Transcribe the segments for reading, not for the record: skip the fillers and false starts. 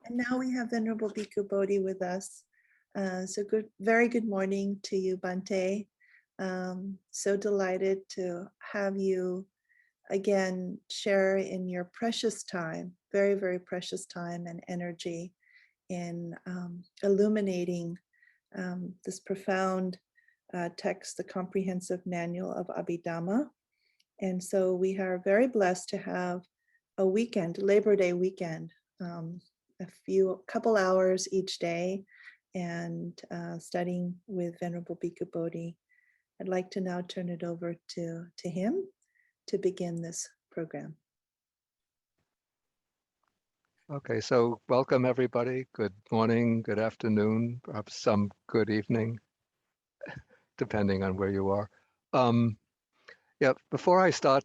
And now we have Venerable Bhikkhu Bodhi with us. Very good morning to you, Bante. So delighted to have you again share in your precious time, very, very precious time and energy in illuminating this profound text, the Comprehensive Manual of Abhidharma. And so we are very blessed to have a weekend, Labor Day weekend, couple hours each day and studying with Venerable Bhikkhu Bodhi. I'd like to now turn it over to him to begin this program. Okay, so welcome everybody. Good morning, good afternoon, perhaps some good evening, depending on where you are. Yeah, before I start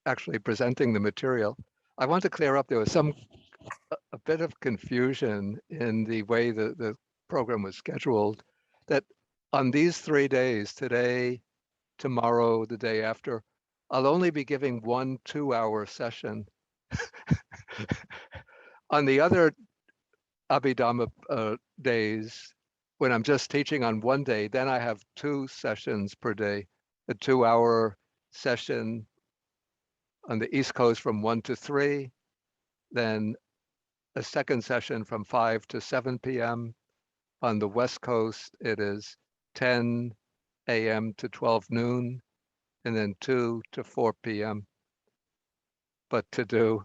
actually presenting the material, I want to clear up, there was a bit of confusion in the way the program was scheduled, that on these 3 days, today, tomorrow, the day after, I'll only be giving 1 2-hour session. On the other Abhidharma days, when I'm just teaching on one day, then I have 2 sessions per day, a 2-hour session on the East Coast from 1 to 3, then a second session from 5 to 7 p.m. On the West Coast, it is 10 a.m. to 12 noon, and then 2 to 4 p.m. But to do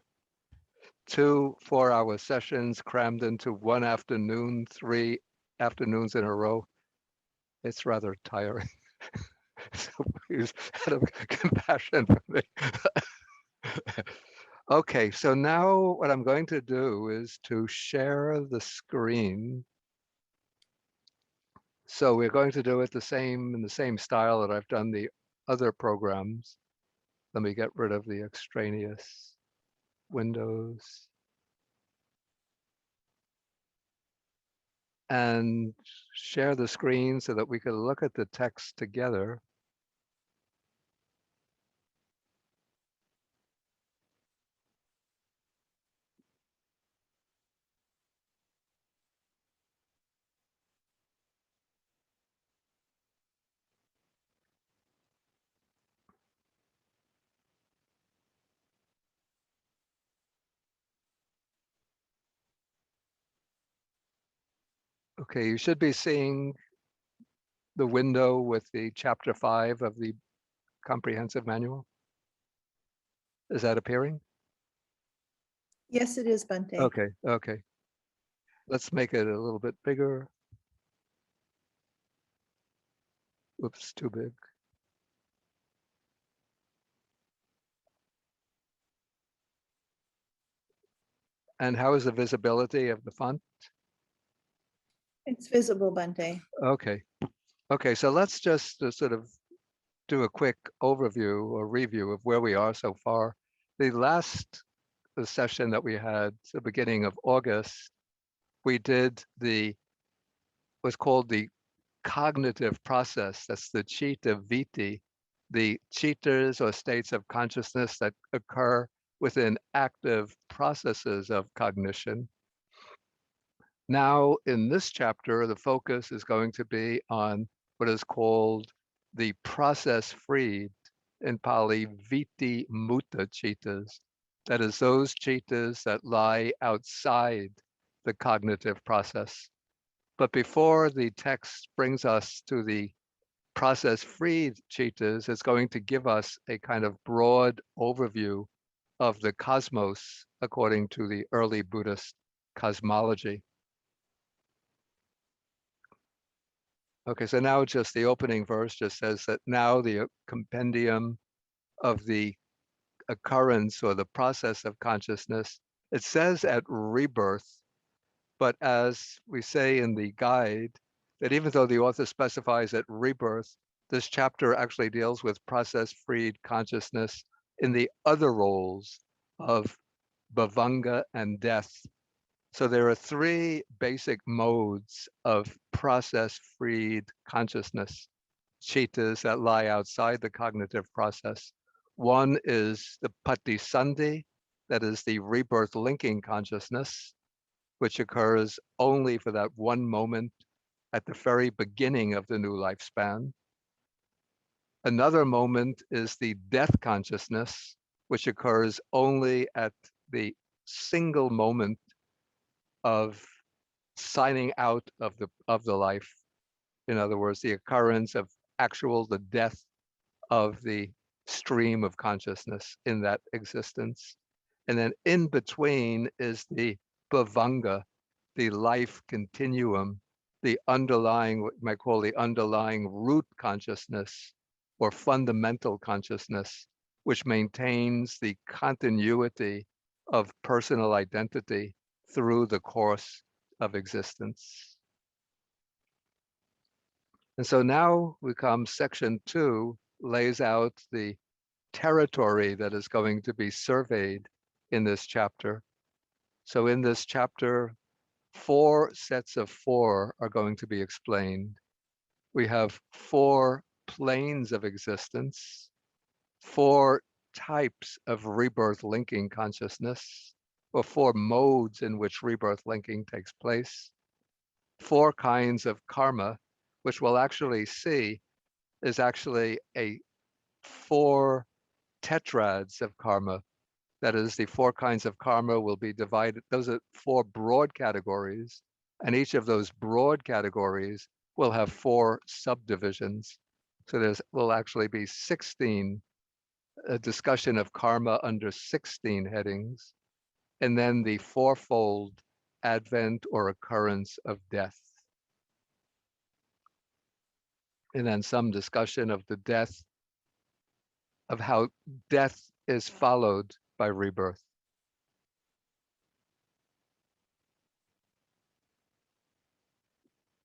2 4-hour sessions crammed into one afternoon, 3 afternoons in a row, it's rather tiring. So please have compassion for me. Okay, so now what I'm going to do is to share the screen. So we're going to do it in the same style that I've done the other programs. Let me get rid of the extraneous windows. And share the screen so that we can look at the text together. Okay, you should be seeing the window with the chapter 5 of the comprehensive manual. Is that appearing? Yes, it is, Bante. Okay. Let's make it a little bit bigger. Oops, too big. And how is the visibility of the font? It's visible, Bante. Okay, so let's just sort of do a quick overview or review of where we are so far. The last session that we had, the beginning of August, we did what's called the cognitive process. That's the citta viti, the chittas or states of consciousness that occur within active processes of cognition. Now, in this chapter, the focus is going to be on what is called the process-freed, in Pali, viti mutta chittas. That is those chittas that lie outside the cognitive process. But before the text brings us to the process-freed chittas, it's going to give us a kind of broad overview of the cosmos according to the early Buddhist cosmology. Okay, so now just the opening verse just says that now the compendium of the occurrence or the process of consciousness, it says at rebirth, but as we say in the guide, that even though the author specifies at rebirth, this chapter actually deals with process-freed consciousness in the other roles of bhavanga and death. So there are 3 basic modes of process-freed consciousness, chittas that lie outside the cognitive process. One is the patisandhi, that is the rebirth linking consciousness. which occurs only for that one moment at the very beginning of the new lifespan. Another moment is the death consciousness, which occurs only at the single moment of signing out of the life. In other words, the occurrence of the death of the stream of consciousness in that existence. And then in between is the bhavanga, the life continuum, the underlying, what you might call the underlying root consciousness or fundamental consciousness, which maintains the continuity of personal identity through the course of existence. And so now we come, section 2 lays out the territory that is going to be surveyed in this chapter. So in this chapter, 4 sets of 4 are going to be explained. We have 4 planes of existence, 4 types of rebirth linking consciousness, or 4 modes in which rebirth linking takes place, 4 kinds of karma, which we'll actually see is actually a 4 tetrads of karma. That is, the 4 kinds of karma will be divided. Those are 4 broad categories, and each of those broad categories will have 4 subdivisions. So will actually be 16, a discussion of karma under 16 headings, and then the fourfold advent or occurrence of death. And then some discussion of the death, of how death is followed by rebirth.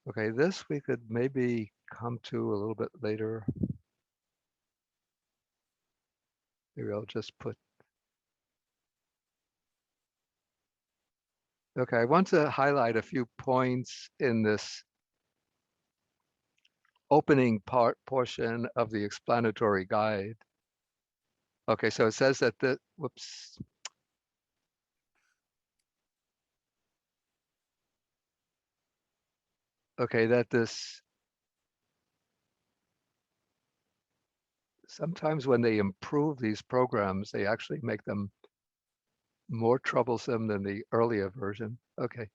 Okay, this we could maybe come to a little bit later. Maybe I'll just put. Okay, I want to highlight a few points in this opening portion of the explanatory guide. Okay, so it says that whoops. Okay, that this, sometimes when they improve these programs, they actually make them more troublesome than the earlier version. Okay.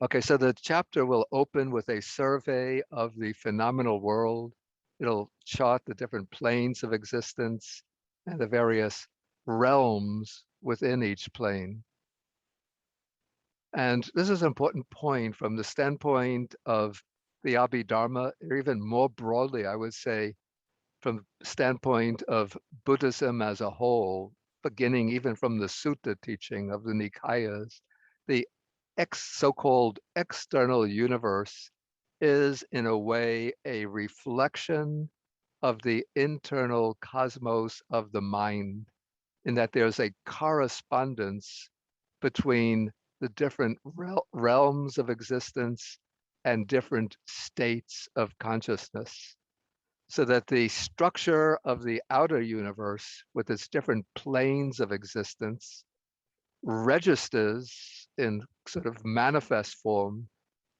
Okay, so the chapter will open with a survey of the phenomenal world. It'll chart the different planes of existence and the various realms within each plane. And this is an important point from the standpoint of the Abhidharma, or even more broadly, I would say, from the standpoint of Buddhism as a whole, beginning even from the Sutta teaching of the Nikayas. The so-called external universe is in a way a reflection of the internal cosmos of the mind, in that there's a correspondence between the different realms of existence and different states of consciousness, so that the structure of the outer universe with its different planes of existence registers in sort of manifest form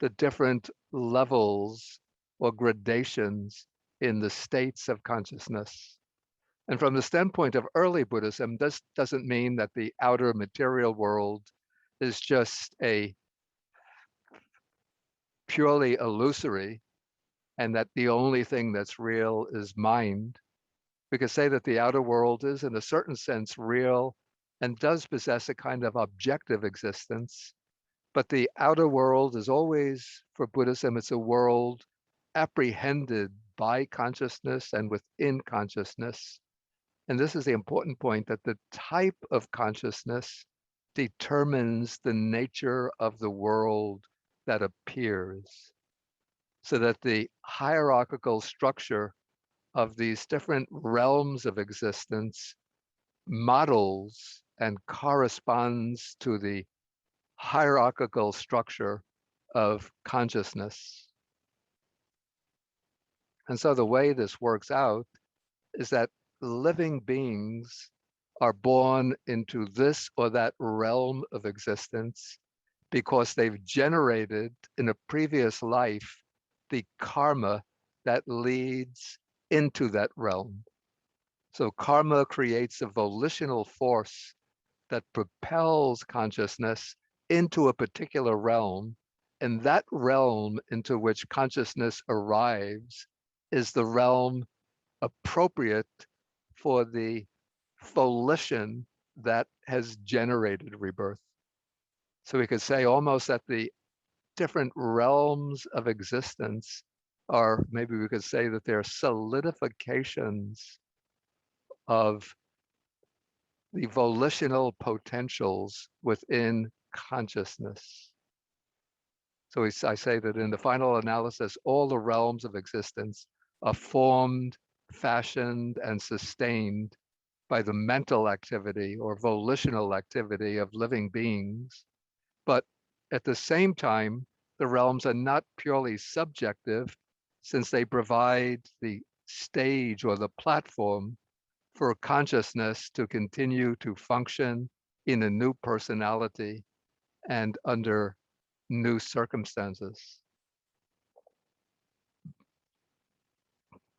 the different levels or gradations in the states of consciousness. And from the standpoint of early Buddhism, this doesn't mean that the outer material world is just a purely illusory and that the only thing that's real is mind. We could say that the outer world is, in a certain sense, real and does possess a kind of objective existence. But the outer world is always, for Buddhism, it's a world apprehended by consciousness and within consciousness. And this is the important point, that the type of consciousness determines the nature of the world that appears. So that the hierarchical structure of these different realms of existence models and corresponds to the hierarchical structure of consciousness. And so the way this works out is that living beings are born into this or that realm of existence because they've generated in a previous life the karma that leads into that realm. So karma creates a volitional force that propels consciousness into a particular realm, and that realm into which consciousness arrives is the realm appropriate for the volition that has generated rebirth. So we could say almost that the different realms of existence are, maybe we could say that they're solidifications of the volitional potentials within consciousness. So I say that in the final analysis, all the realms of existence are formed, fashioned, and sustained by the mental activity or volitional activity of living beings. But at the same time, the realms are not purely subjective, since they provide the stage or the platform for consciousness to continue to function in a new personality and under new circumstances.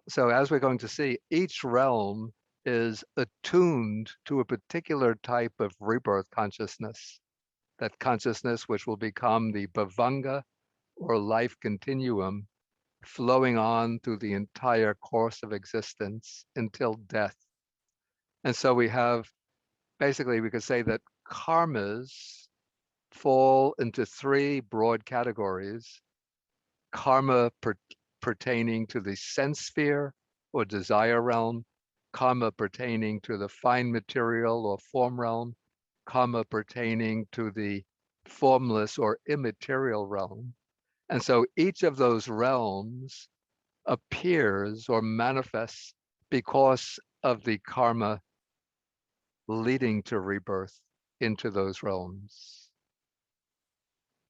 So as we're going to see, each realm is attuned to a particular type of rebirth consciousness, that consciousness which will become the bhavanga or life continuum, flowing on through the entire course of existence until death. And so we have, basically we could say that karmas fall into three broad categories: karma pertaining to the sense sphere or desire realm, karma pertaining to the fine material or form realm, karma pertaining to the formless or immaterial realm. And so each of those realms appears or manifests because of the karma leading to rebirth into those realms.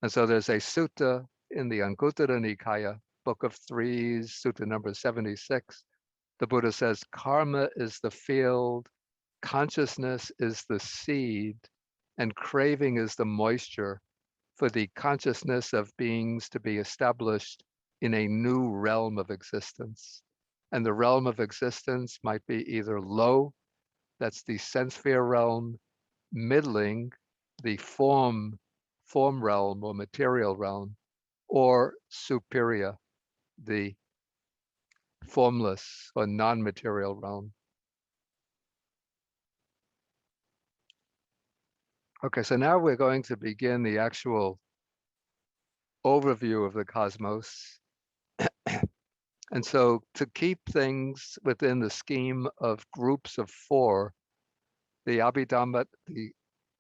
And so there's a sutta in the Anguttara Nikaya, Book of Threes, Sutta number 76. The Buddha says, karma is the field, consciousness is the seed, and craving is the moisture for the consciousness of beings to be established in a new realm of existence. And the realm of existence might be either low, that's the sense sphere realm, middling, the form realm or material realm, or superior, the formless or non-material realm. Okay, so now we're going to begin the actual overview of the cosmos. And so to keep things within the scheme of groups of four, the Abhidharma, the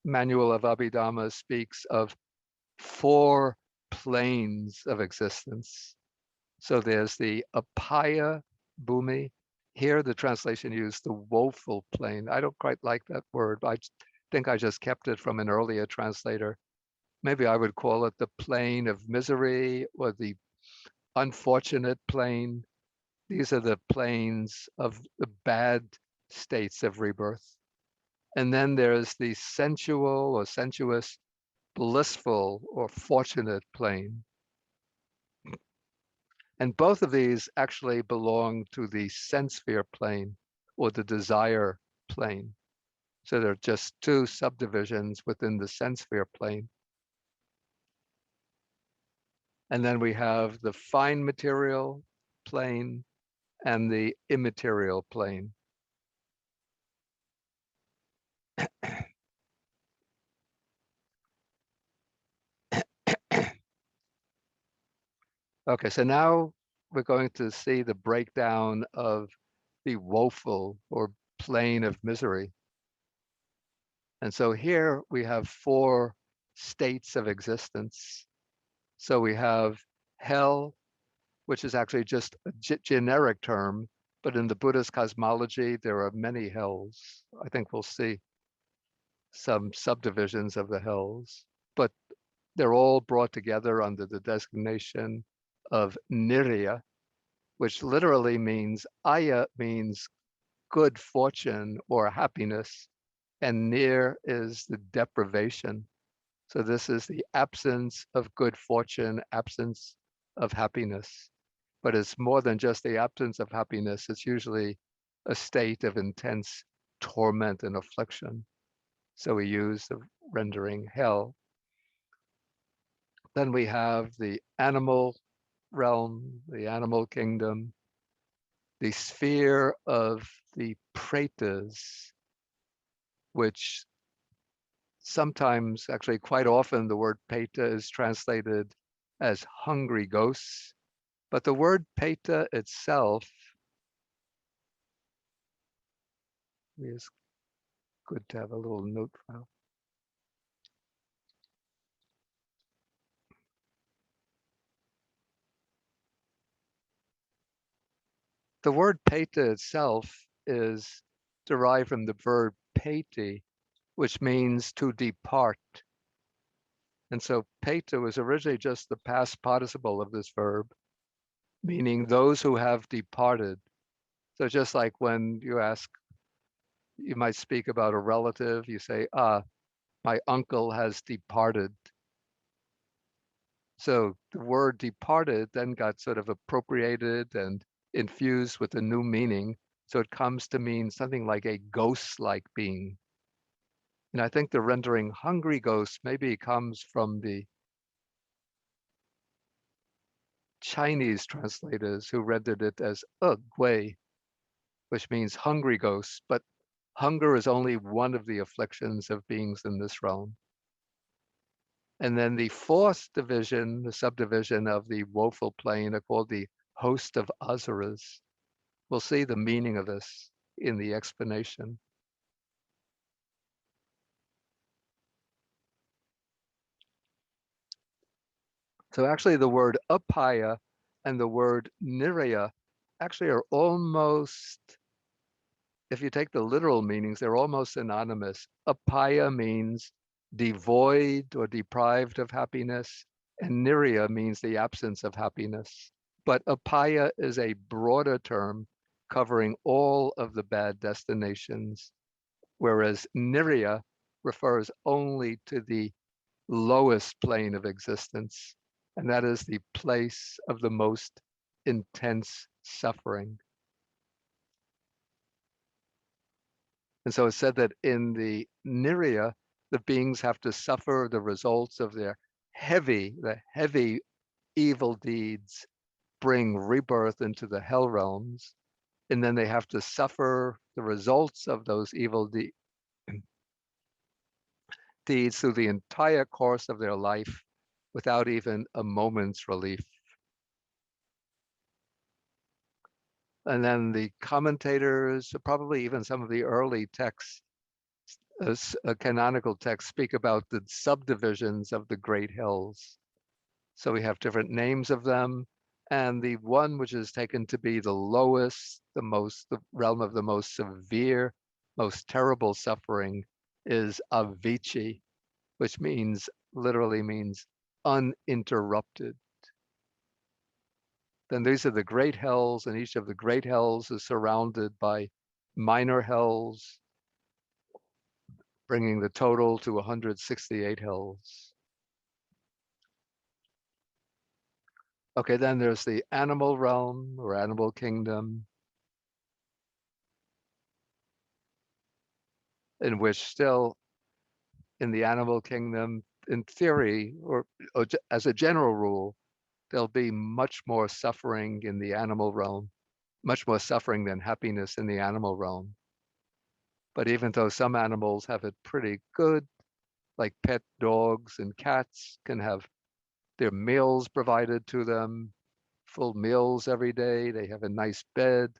manual of Abhidharma speaks of four planes of existence. So there's the apaya bhumi. Here the translation used the woeful plane. I don't quite like that word. I think I just kept it from an earlier translator. Maybe I would call it the plane of misery or the unfortunate plane. These are the planes of the bad states of rebirth. And then there's the sensual or sensuous, blissful or fortunate plane. And both of these actually belong to the sense sphere plane or the desire plane. So they're just two subdivisions within the sense sphere plane. And then we have the fine material plane and the immaterial plane. Okay, so now we're going to see the breakdown of the woeful or plane of misery. And so here we have four states of existence. So we have hell, which is actually just a generic term, but in the Buddhist cosmology, there are many hells. I think we'll see some subdivisions of the hells, but they're all brought together under the designation of nirya, which literally means aya means good fortune or happiness, and near is the deprivation. So this is the absence of good fortune, absence of happiness. But it's more than just the absence of happiness. It's usually a state of intense torment and affliction. So we use the rendering hell. Then we have the animal realm, the animal kingdom, the sphere of the pretas, which sometimes, actually quite often, the word peta is translated as hungry ghosts. But the word peta itself is good to have a little note file. The word peta itself is derived from the verb peti, which means to depart. And so peta was originally just the past participle of this verb, meaning those who have departed. So just like when you ask, you might speak about a relative, you say, my uncle has departed. So the word departed then got sort of appropriated and infused with a new meaning. So it comes to mean something like a ghost-like being. And I think the rendering hungry ghost maybe comes from the Chinese translators who rendered it as gui, which means hungry ghost. But hunger is only one of the afflictions of beings in this realm. And then the fourth division, the subdivision of the woeful plane, are called the host of asuras. We'll see the meaning of this in the explanation. So actually the word apaya and the word niraya actually are almost, if you take the literal meanings, they're almost synonymous. Apaya means devoid or deprived of happiness, and niraya means the absence of happiness. But apaya is a broader term covering all of the bad destinations, whereas niraya refers only to the lowest plane of existence, and that is the place of the most intense suffering. And so it's said that in the niraya, the beings have to suffer the results of their the heavy evil deeds bring rebirth into the hell realms, and then they have to suffer the results of those evil deeds through the entire course of their life without even a moment's relief. And then the commentators, probably even some of the early texts, canonical texts, speak about the subdivisions of the great hills. So we have different names of them. And the one which is taken to be the lowest, the realm of the most severe, most terrible suffering is Avicii, which literally means uninterrupted. Then these are the great hells, and each of the great hells is surrounded by minor hells, bringing the total to 168 hells. Okay, then there's the animal realm or animal kingdom, in which still in the animal kingdom, in theory, or as a general rule, there'll be much more suffering in the animal realm, much more suffering than happiness in the animal realm. But even though some animals have it pretty good, like pet dogs and cats can have their meals provided to them, full meals every day, they have a nice bed.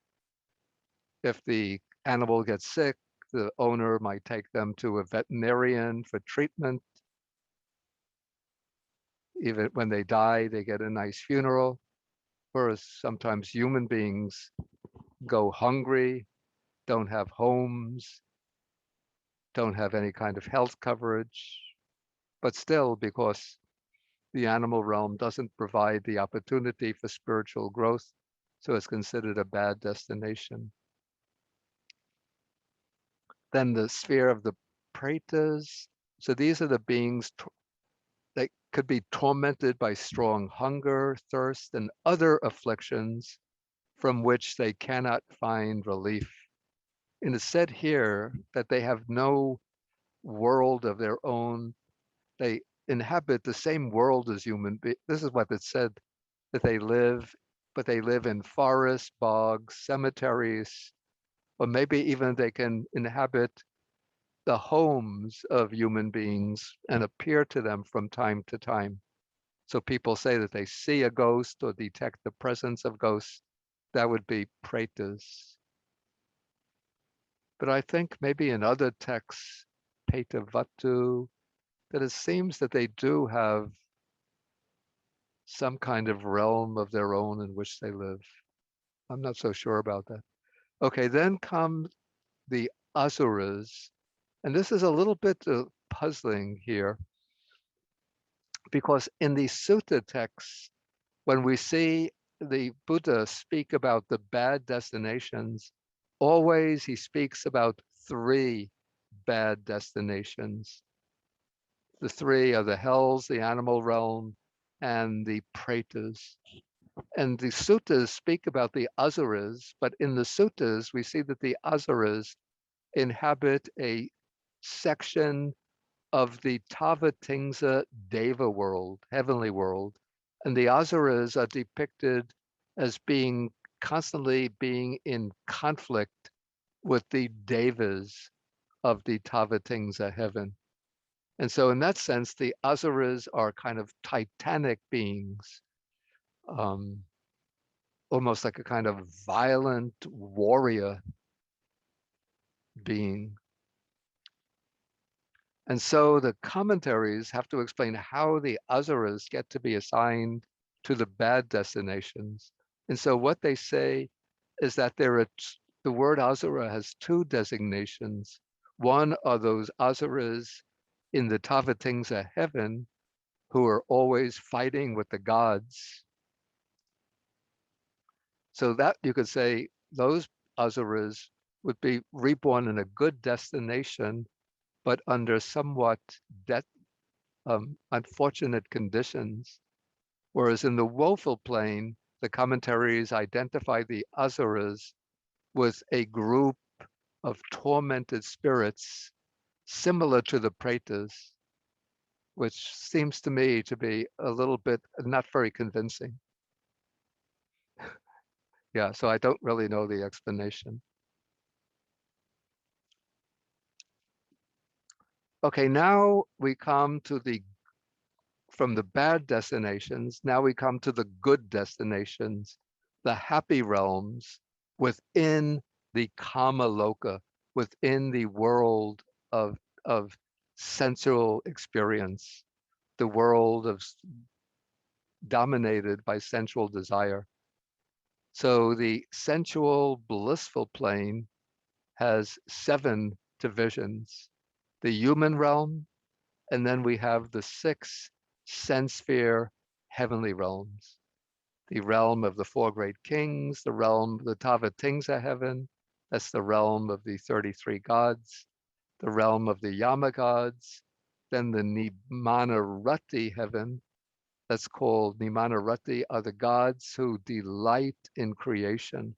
If the animal gets sick, the owner might take them to a veterinarian for treatment. Even when they die, they get a nice funeral. Whereas sometimes human beings go hungry, don't have homes, don't have any kind of health coverage. But still, because the animal realm doesn't provide the opportunity for spiritual growth, so it's considered a bad destination. Then the sphere of the pretas. So these are the beings that could be tormented by strong hunger, thirst, and other afflictions from which they cannot find relief. And it's said here that they have no world of their own. They inhabit the same world as human beings. This is what it said, that they live, but they live in forests, bogs, cemeteries, or maybe even they can inhabit the homes of human beings and appear to them from time to time. So people say that they see a ghost or detect the presence of ghosts. That would be pretas. But I think maybe in other texts, Petavatu, that it seems that they do have some kind of realm of their own in which they live. I'm not so sure about that. Okay, then come the asuras. And this is a little bit puzzling here, because in the sutta texts, when we see the Buddha speak about the bad destinations, always he speaks about three bad destinations. The three are the hells, the animal realm, and the pretas. And the suttas speak about the asuras, but in the suttas, we see that the asuras inhabit a section of the Tavatingsa Deva world, heavenly world. And the asuras are depicted as being constantly being in conflict with the devas of the Tavatingsa heaven. And so in that sense, the asuras are kind of titanic beings, um, almost like a kind of violent warrior being. And so the commentaries have to explain how the asuras get to be assigned to the bad destinations. And so what they say is that the word asura has two designations. One are those asuras in the Tavatingsa heaven who are always fighting with the gods. So that you could say those asuras would be reborn in a good destination, but under somewhat unfortunate conditions. Whereas in the woeful plane, the commentaries identify the asuras with a group of tormented spirits similar to the pretas, which seems to me to be a little bit not very convincing. Yeah, so I don't really know the explanation. Okay, now we come to from the bad destinations, now we come to the good destinations, the happy realms within the kama loka, within the world of sensual experience, the world of dominated by sensual desire. So the sensual blissful plane has 7 divisions: the human realm, and then we have the 6 sense sphere heavenly realms: the realm of the 4 great kings, the realm of the Tavatingsa heaven, that's the realm of the 33 gods, the realm of the Yama gods, then the Nimanarati heaven, that's called Nimanarati, are the gods who delight in creation.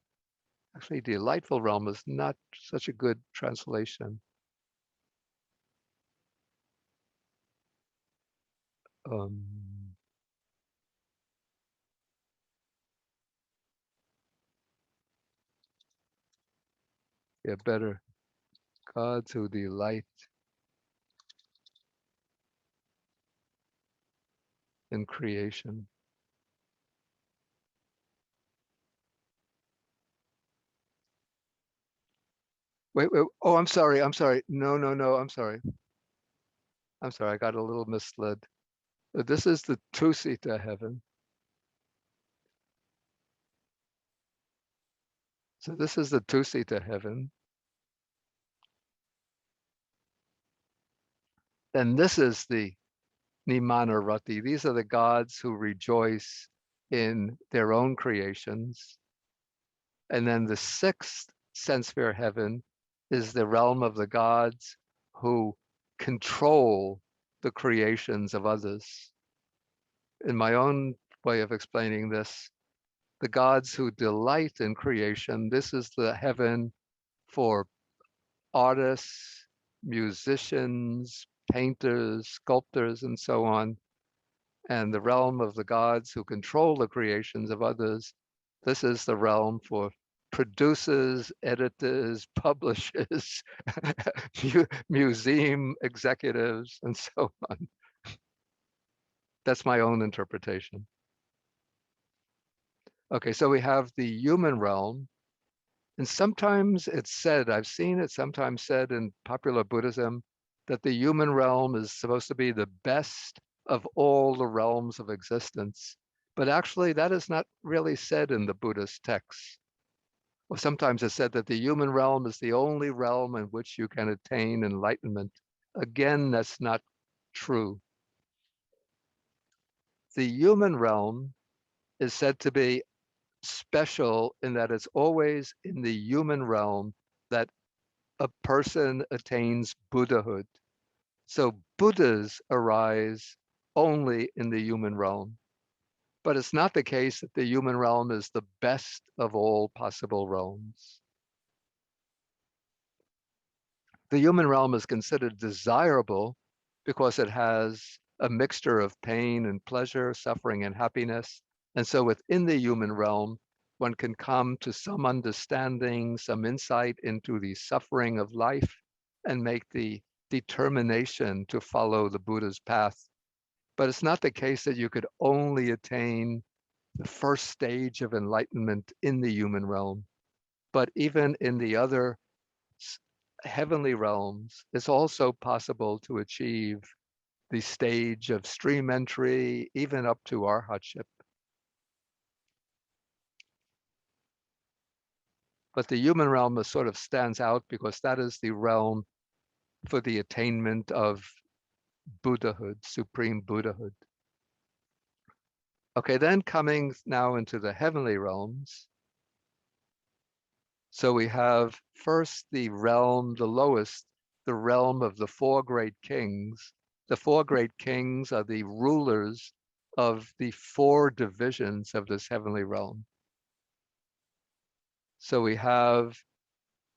Actually, delightful realm is not such a good translation. Um, yeah, better. Gods who delight in creation. Wait. Oh, I'm sorry. I'm sorry. No. I'm sorry. I'm sorry. I got a little misled. This is the Tusita heaven. So this is the Tusita heaven. And this is the Nimanarati. These are the gods who rejoice in their own creations. And then the 6th sense sphere heaven is the realm of the gods who control the creations of others. In my own way of explaining this, the gods who delight in creation, this is the heaven for artists, musicians, painters, sculptors, and so on. And the realm of the gods who control the creations of others, this is the realm for producers, editors, publishers, museum executives, and so on. That's my own interpretation. Okay, so we have the human realm, and sometimes it's said, I've seen it sometimes said in popular Buddhism, that the human realm is supposed to be the best of all the realms of existence. But actually, that is not really said in the Buddhist texts. Or sometimes it's said that the human realm is the only realm in which you can attain enlightenment. Again, that's not true. The human realm is said to be special in that it's always in the human realm that a person attains Buddhahood. So Buddhas arise only in the human realm. But it's not the case that the human realm is the best of all possible realms. The human realm is considered desirable because it has a mixture of pain and pleasure, suffering and happiness. And so within the human realm, one can come to some understanding, some insight into the suffering of life and make the determination to follow the Buddha's path. But it's not the case that you could only attain the first stage of enlightenment in the human realm. But even in the other heavenly realms, it's also possible to achieve the stage of stream entry, even up to arhatship. But the human realm sort of stands out because that is the realm for the attainment of Buddhahood, supreme Buddhahood. Okay, then coming now into the heavenly realms. So we have first the realm, the lowest, the realm of the four great kings. The four great kings are the rulers of the four divisions of this heavenly realm. So we have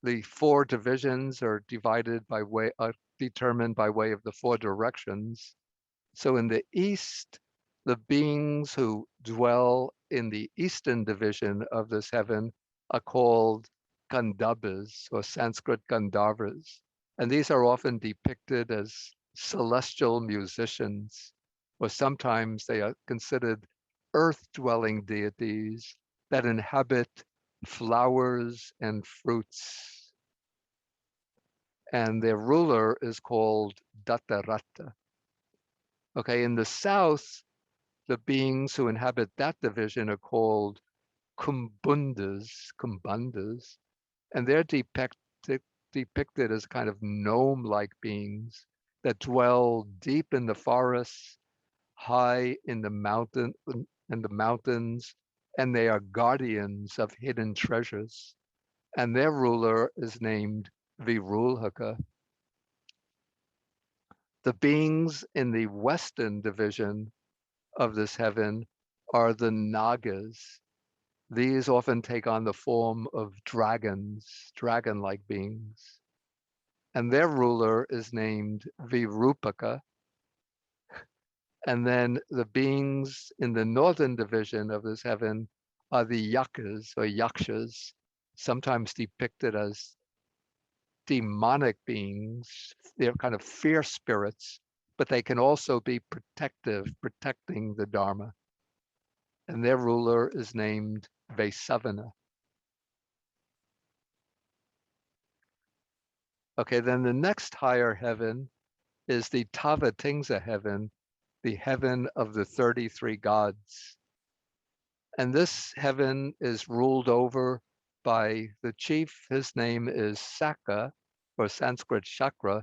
the four divisions are divided by way, determined by way of the four directions. So in the east, the beings who dwell in the eastern division of this heaven are called Gandhabas or Sanskrit Gandharvas. And these are often depicted as celestial musicians, or sometimes they are considered earth-dwelling deities that inhabit flowers and fruits. And their ruler is called Datarata. Okay, in the south, the beings who inhabit that division are called Kumbundas, and they're depicted as kind of gnome-like beings that dwell deep in the forests, high in the mountains, and they are guardians of hidden treasures. And their ruler is named Virulhaka. The beings in the western division of this heaven are the Nagas. These often take on the form of dragons, dragon-like beings. And their ruler is named Virupaka. And then the beings in the northern division of this heaven are the Yakas or Yakshas, sometimes depicted as demonic beings. They're kind of fierce spirits, but they can also be protective, protecting the Dharma. And their ruler is named Vaisavana. Okay, then the next higher heaven is the Tavatingsa heaven, the heaven of the 33 gods. And this heaven is ruled over by the chief. His name is Saka, or Sanskrit Chakra,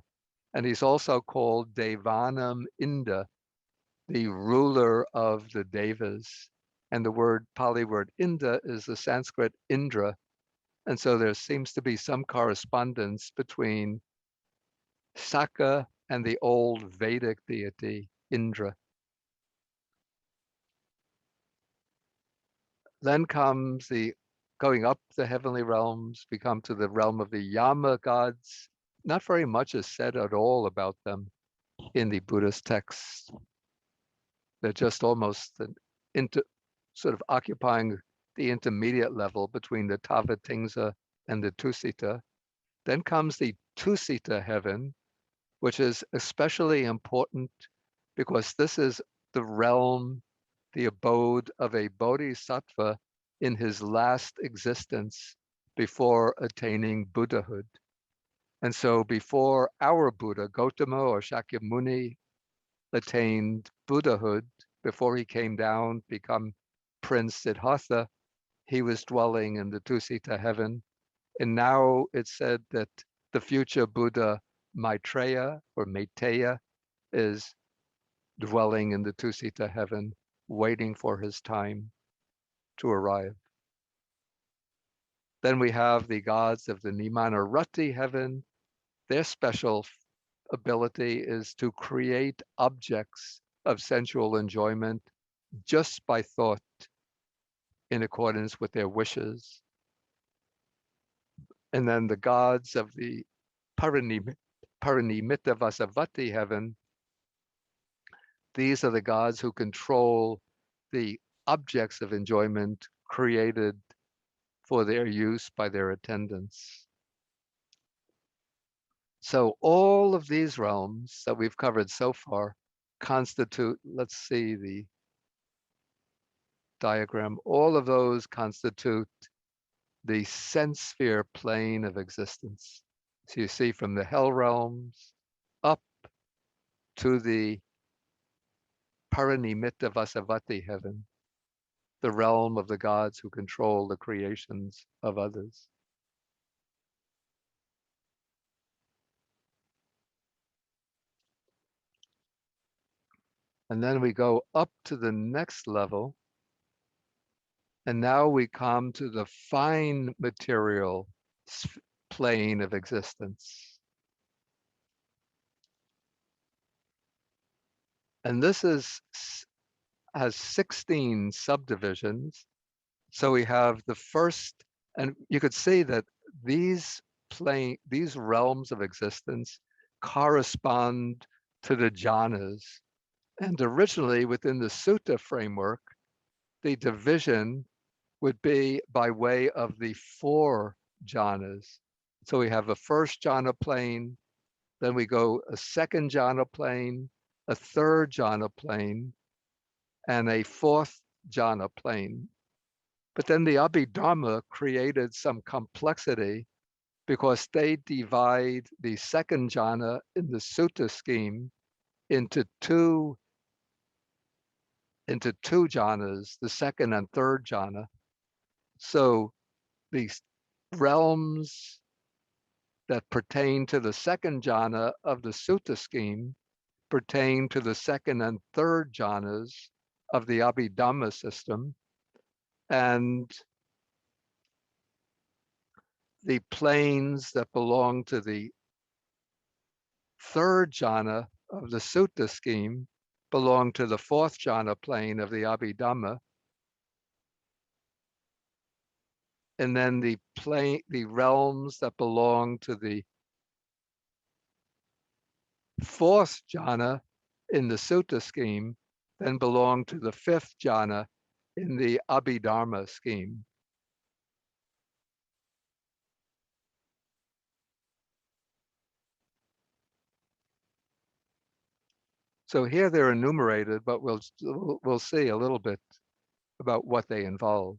and he's also called Devanam Inda, the ruler of the Devas. And the word, Pali word Inda, is the Sanskrit Indra. And so there seems to be some correspondence between Saka and the old Vedic deity, Indra. Then comes the going up the heavenly realms, we come to the realm of the Yama gods. Not very much is said at all about them in the Buddhist texts. They're just almost sort of occupying the intermediate level between the Tavatimsa and the Tusita. Then comes the Tusita heaven, which is especially important because this is the realm, the abode of a bodhisattva in his last existence before attaining Buddhahood. And so before our Buddha, Gautama or Shakyamuni, attained Buddhahood, before he came down, become Prince Siddhartha, he was dwelling in the Tusita heaven. And now it's said that the future Buddha Maitreya or Maitreya is dwelling in the Tusita heaven, waiting for his time to arrive. Then we have the gods of the Nimanarati heaven. Their special ability is to create objects of sensual enjoyment just by thought in accordance with their wishes. And then the gods of the Parinimita Vasavati heaven, these are the gods who control the objects of enjoyment created for their use by their attendants. So all of these realms that we've covered so far constitute, let's see the diagram, all of those constitute the sense sphere plane of existence. So you see from the hell realms up to the Parinimita Vasavati heaven, the realm of the gods who control the creations of others. And then we go up to the next level. And now we come to the fine material plane of existence. And this has 16 subdivisions. So we have the first, and you could see that these realms of existence correspond to the jhanas. And originally within the sutta framework, the division would be by way of the 4 jhanas. So we have a first jhana plane, then we go a second jhana plane, a third jhana plane, and a 4th jhana plane. But then the Abhidharma created some complexity because they divide the second jhana in the sutta scheme into two jhanas, the second and third jhana. So these realms that pertain to the second jhana of the sutta scheme pertain to the second and third jhanas of the Abhidhamma system. And the planes that belong to the third jhana of the sutta scheme belong to the 4th jhana plane of the Abhidhamma. And then the realms that belong to the 4th jhana in the sutta scheme then belong to the 5th jhana in the Abhidharma scheme. So here they're enumerated, but we'll see a little bit about what they involve.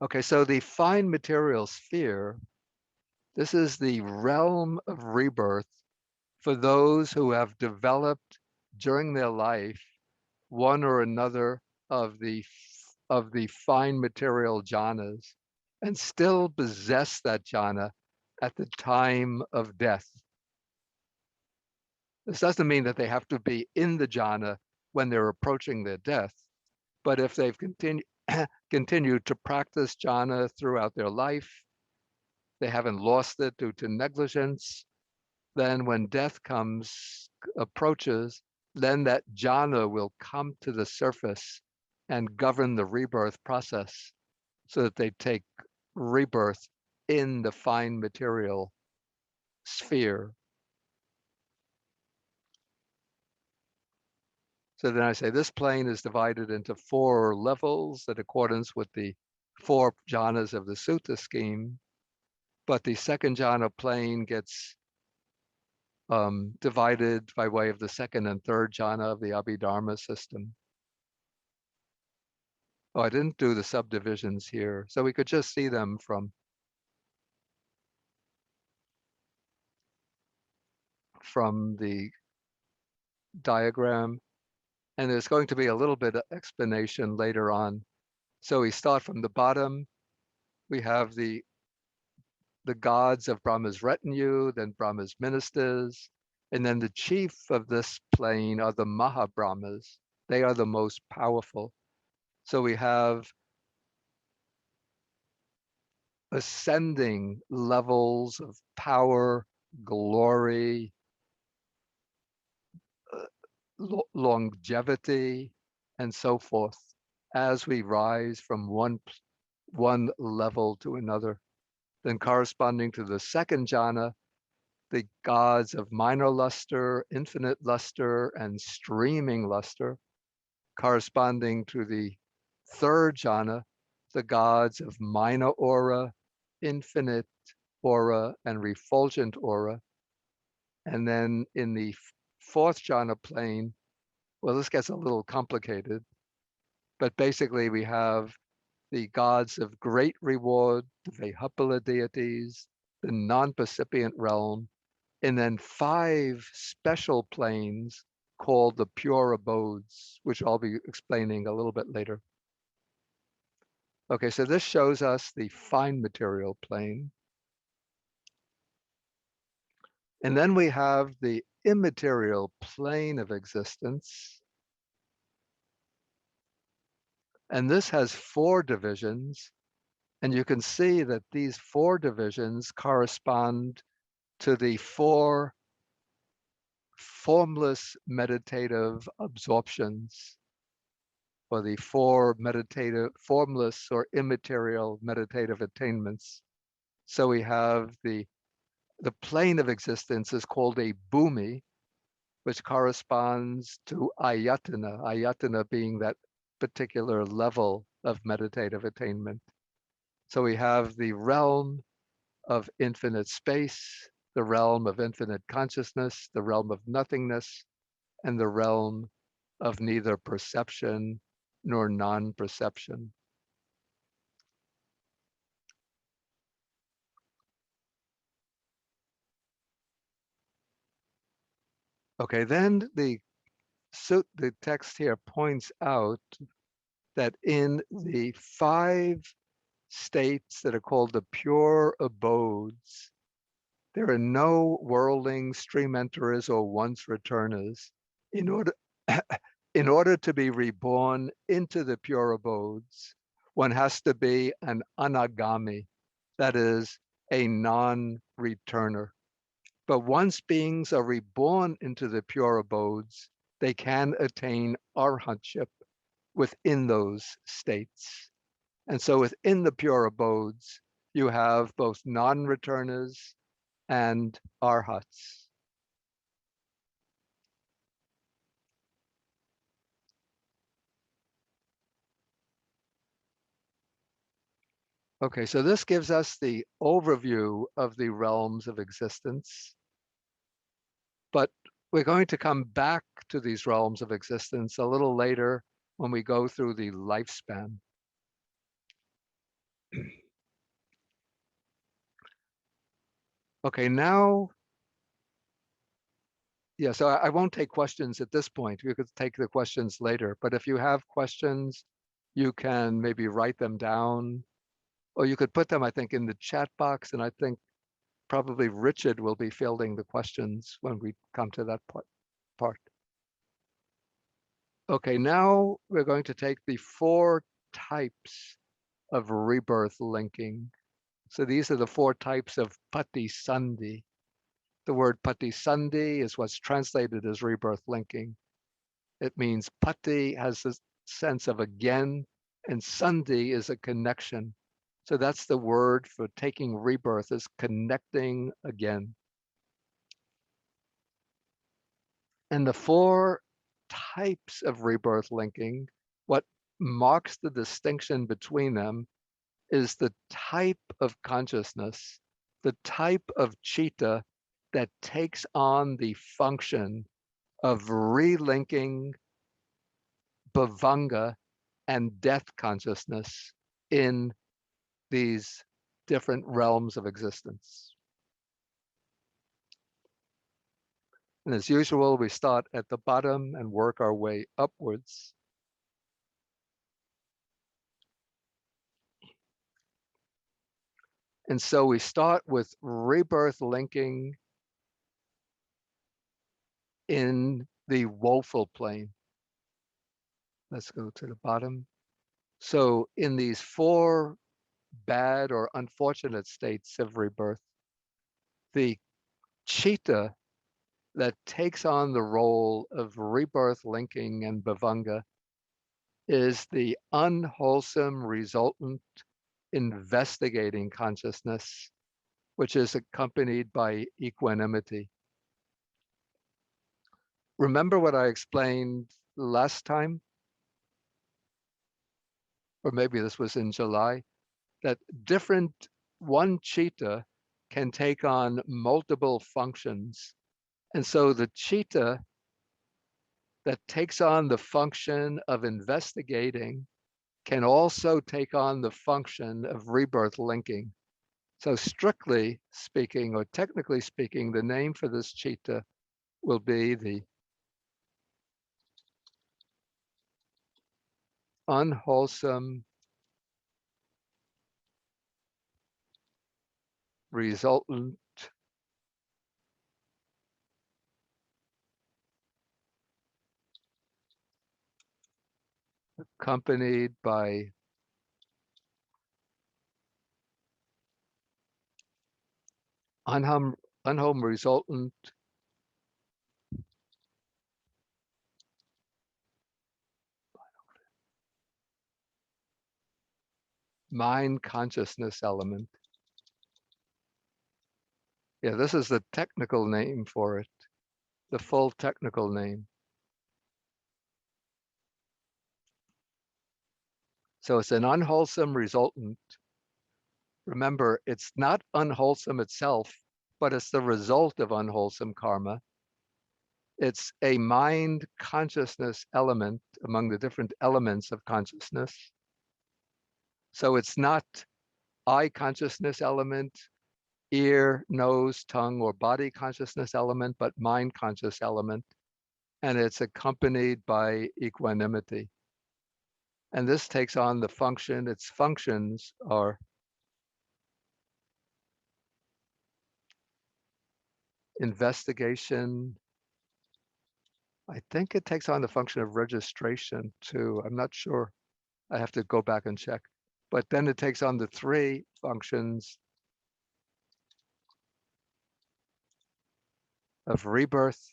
Okay, so the fine material sphere, this is the realm of rebirth for those who have developed during their life one or another of the fine material jhanas and still possess that jhana at the time of death. This doesn't mean that they have to be in the jhana when they're approaching their death, but if they've continued to practice jhana throughout their life, they haven't lost it due to negligence. Then when death approaches, then that jhana will come to the surface and govern the rebirth process so that they take rebirth in the fine material sphere. So then I say this plane is divided into 4 levels in accordance with the 4 jhanas of the sutta scheme. But the second jhana plane gets divided by way of the second and third jhana of the Abhidharma system. Oh, I didn't do the subdivisions here, so we could just see them from the diagram. And there's going to be a little bit of explanation later on. So we start from the bottom. We have the gods of Brahma's retinue, then Brahma's ministers, and then the chief of this plane are the Mahabrahmas. They are the most powerful. So we have ascending levels of power, glory, longevity, and so forth as we rise from one level to another. Then corresponding to the second jhana, the gods of minor luster, infinite luster, and streaming luster. Corresponding to the third jhana, the gods of minor aura, infinite aura, and refulgent aura. And then in the fourth jhana plane, well, this gets a little complicated, but basically we have the gods of great reward, the Vehapala deities, the non-percipient realm, and then 5 special planes called the pure abodes, which I'll be explaining a little bit later. Okay, so this shows us the fine material plane. And then we have the immaterial plane of existence. And this has 4 divisions. And you can see that these 4 divisions correspond to the 4 formless meditative absorptions, or the 4 meditative, formless or immaterial meditative attainments. So we have the plane of existence is called a bhumi, which corresponds to ayatana being that particular level of meditative attainment. So we have the realm of infinite space, the realm of infinite consciousness, the realm of nothingness, and the realm of neither perception nor non-perception. Okay, then the text here points out that in the 5 states that are called the pure abodes, there are no whirling stream enterers or once returners. In order, in order to be reborn into the pure abodes, one has to be an anagami, that is, a non-returner. But once beings are reborn into the pure abodes, they can attain arhatship within those states. And so within the pure abodes, you have both non-returners and arhats. Okay, so this gives us the overview of the realms of existence. But we're going to come back to these realms of existence a little later when we go through the lifespan. Okay, now, yeah, so I won't take questions at this point. We could take the questions later, but if you have questions, you can maybe write them down, or you could put them, I think, in the chat box, and I think probably Richard will be fielding the questions when we come to that part. Okay, now we're going to take the 4 types of rebirth linking. So these are the four types of patisandhi. The word patisandhi is what's translated as rebirth linking. It means pati has a sense of again, and sandhi is a connection. So that's the word for taking rebirth, is connecting again. And the four types of rebirth linking, what marks the distinction between them is the type of consciousness, the type of citta that takes on the function of relinking bhavanga and death consciousness in these different realms of existence. And as usual, we start at the bottom and work our way upwards. And so we start with rebirth linking in the woeful plane. Let's go to the bottom. So in these four bad or unfortunate states of rebirth, the citta that takes on the role of rebirth linking and bhavanga is the unwholesome resultant investigating consciousness, which is accompanied by equanimity. Remember what I explained last time? Or maybe this was in July, that one citta can take on multiple functions. And so the citta that takes on the function of investigating can also take on the function of rebirth linking. So strictly speaking, or technically speaking, the name for this citta will be the unwholesome resultant accompanied by unwholesome resultant mind consciousness element. Yeah, this is the technical name for it, the full technical name. So it's an unwholesome resultant. Remember, it's not unwholesome itself, but it's the result of unwholesome karma. It's a mind consciousness element among the different elements of consciousness. So it's not eye consciousness element, ear, nose, tongue, or body consciousness element, but mind conscious element. And it's accompanied by equanimity. And this takes on the function, its functions are investigation. I think it takes on the function of registration too. I'm not sure. I have to go back and check. But then it takes on the three functions of rebirth,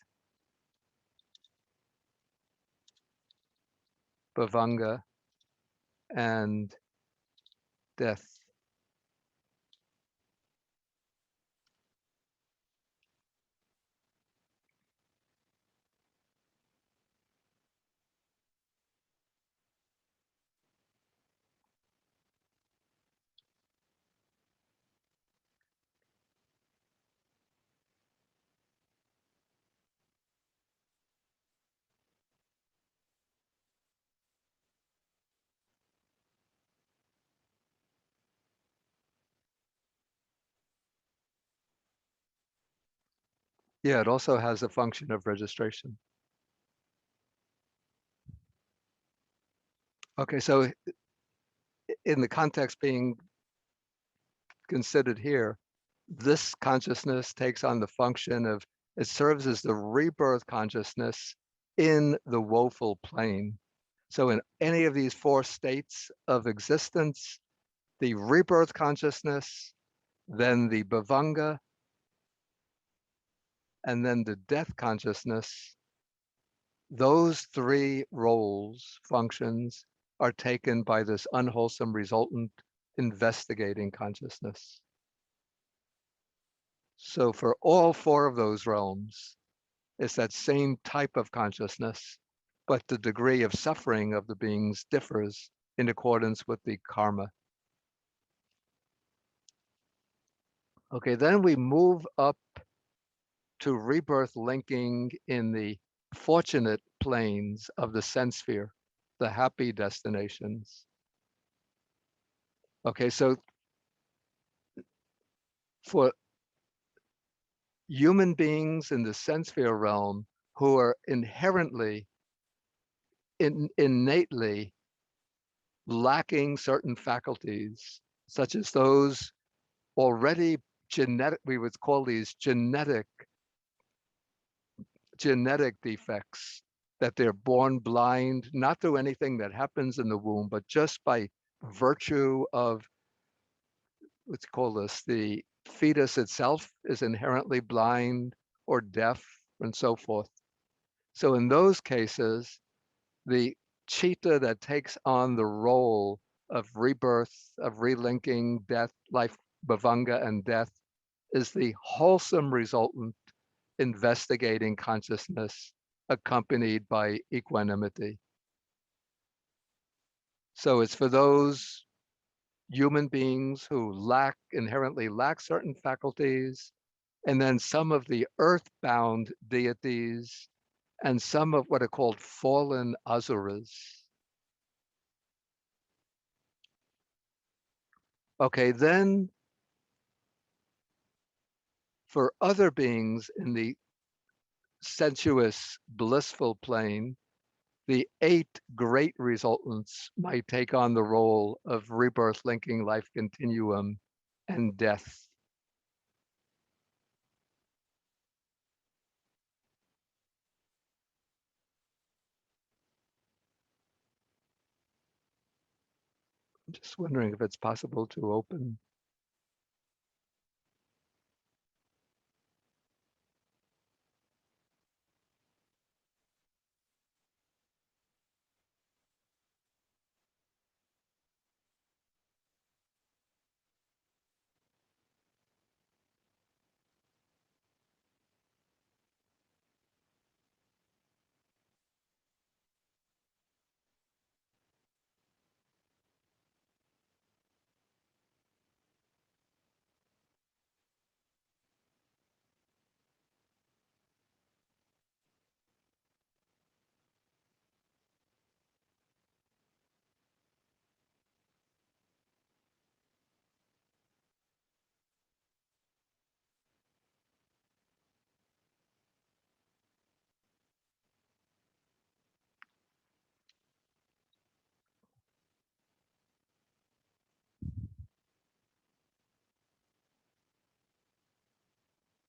bhavanga, and death. Yeah, it also has a function of registration. Okay, so in the context being considered here, this consciousness takes on the function of, it serves as the rebirth consciousness in the woeful plane. So in any of these four states of existence, the rebirth consciousness then the bhavanga, and then the death consciousness. Those three roles, functions, are taken by this unwholesome resultant investigating consciousness. So for all four of those realms, it's that same type of consciousness, but the degree of suffering of the beings differs in accordance with the karma. Okay, then we move up to rebirth linking in the fortunate planes of the sense sphere, the happy destinations. Okay, so for human beings in the sense sphere realm who are inherently, innately lacking certain faculties, such as those already genetic, we would call these genetic defects, that they're born blind, not through anything that happens in the womb, but just by virtue of, let's call this, the fetus itself is inherently blind or deaf and so forth. So in those cases, the chitta that takes on the role of rebirth, of relinking death, life, bhavanga, and death is the wholesome resultant investigating consciousness accompanied by equanimity. So it's for those human beings who inherently lack certain faculties, and then some of the earthbound deities, and some of what are called fallen asuras. Okay, then for other beings in the sensuous, blissful plane, the 8 great resultants might take on the role of rebirth, linking, life continuum, and death. I'm just wondering if it's possible to open.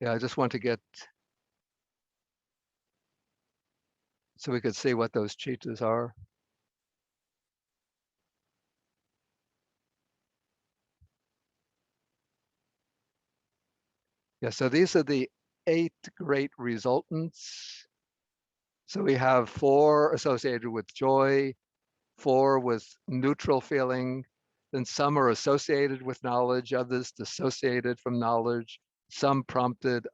Yeah, I just want to get, so we could see what those chittas are. Yeah, so these are the 8 great resultants. So we have 4 associated with joy, 4 with neutral feeling, then some are associated with knowledge, others dissociated from knowledge, some prompted,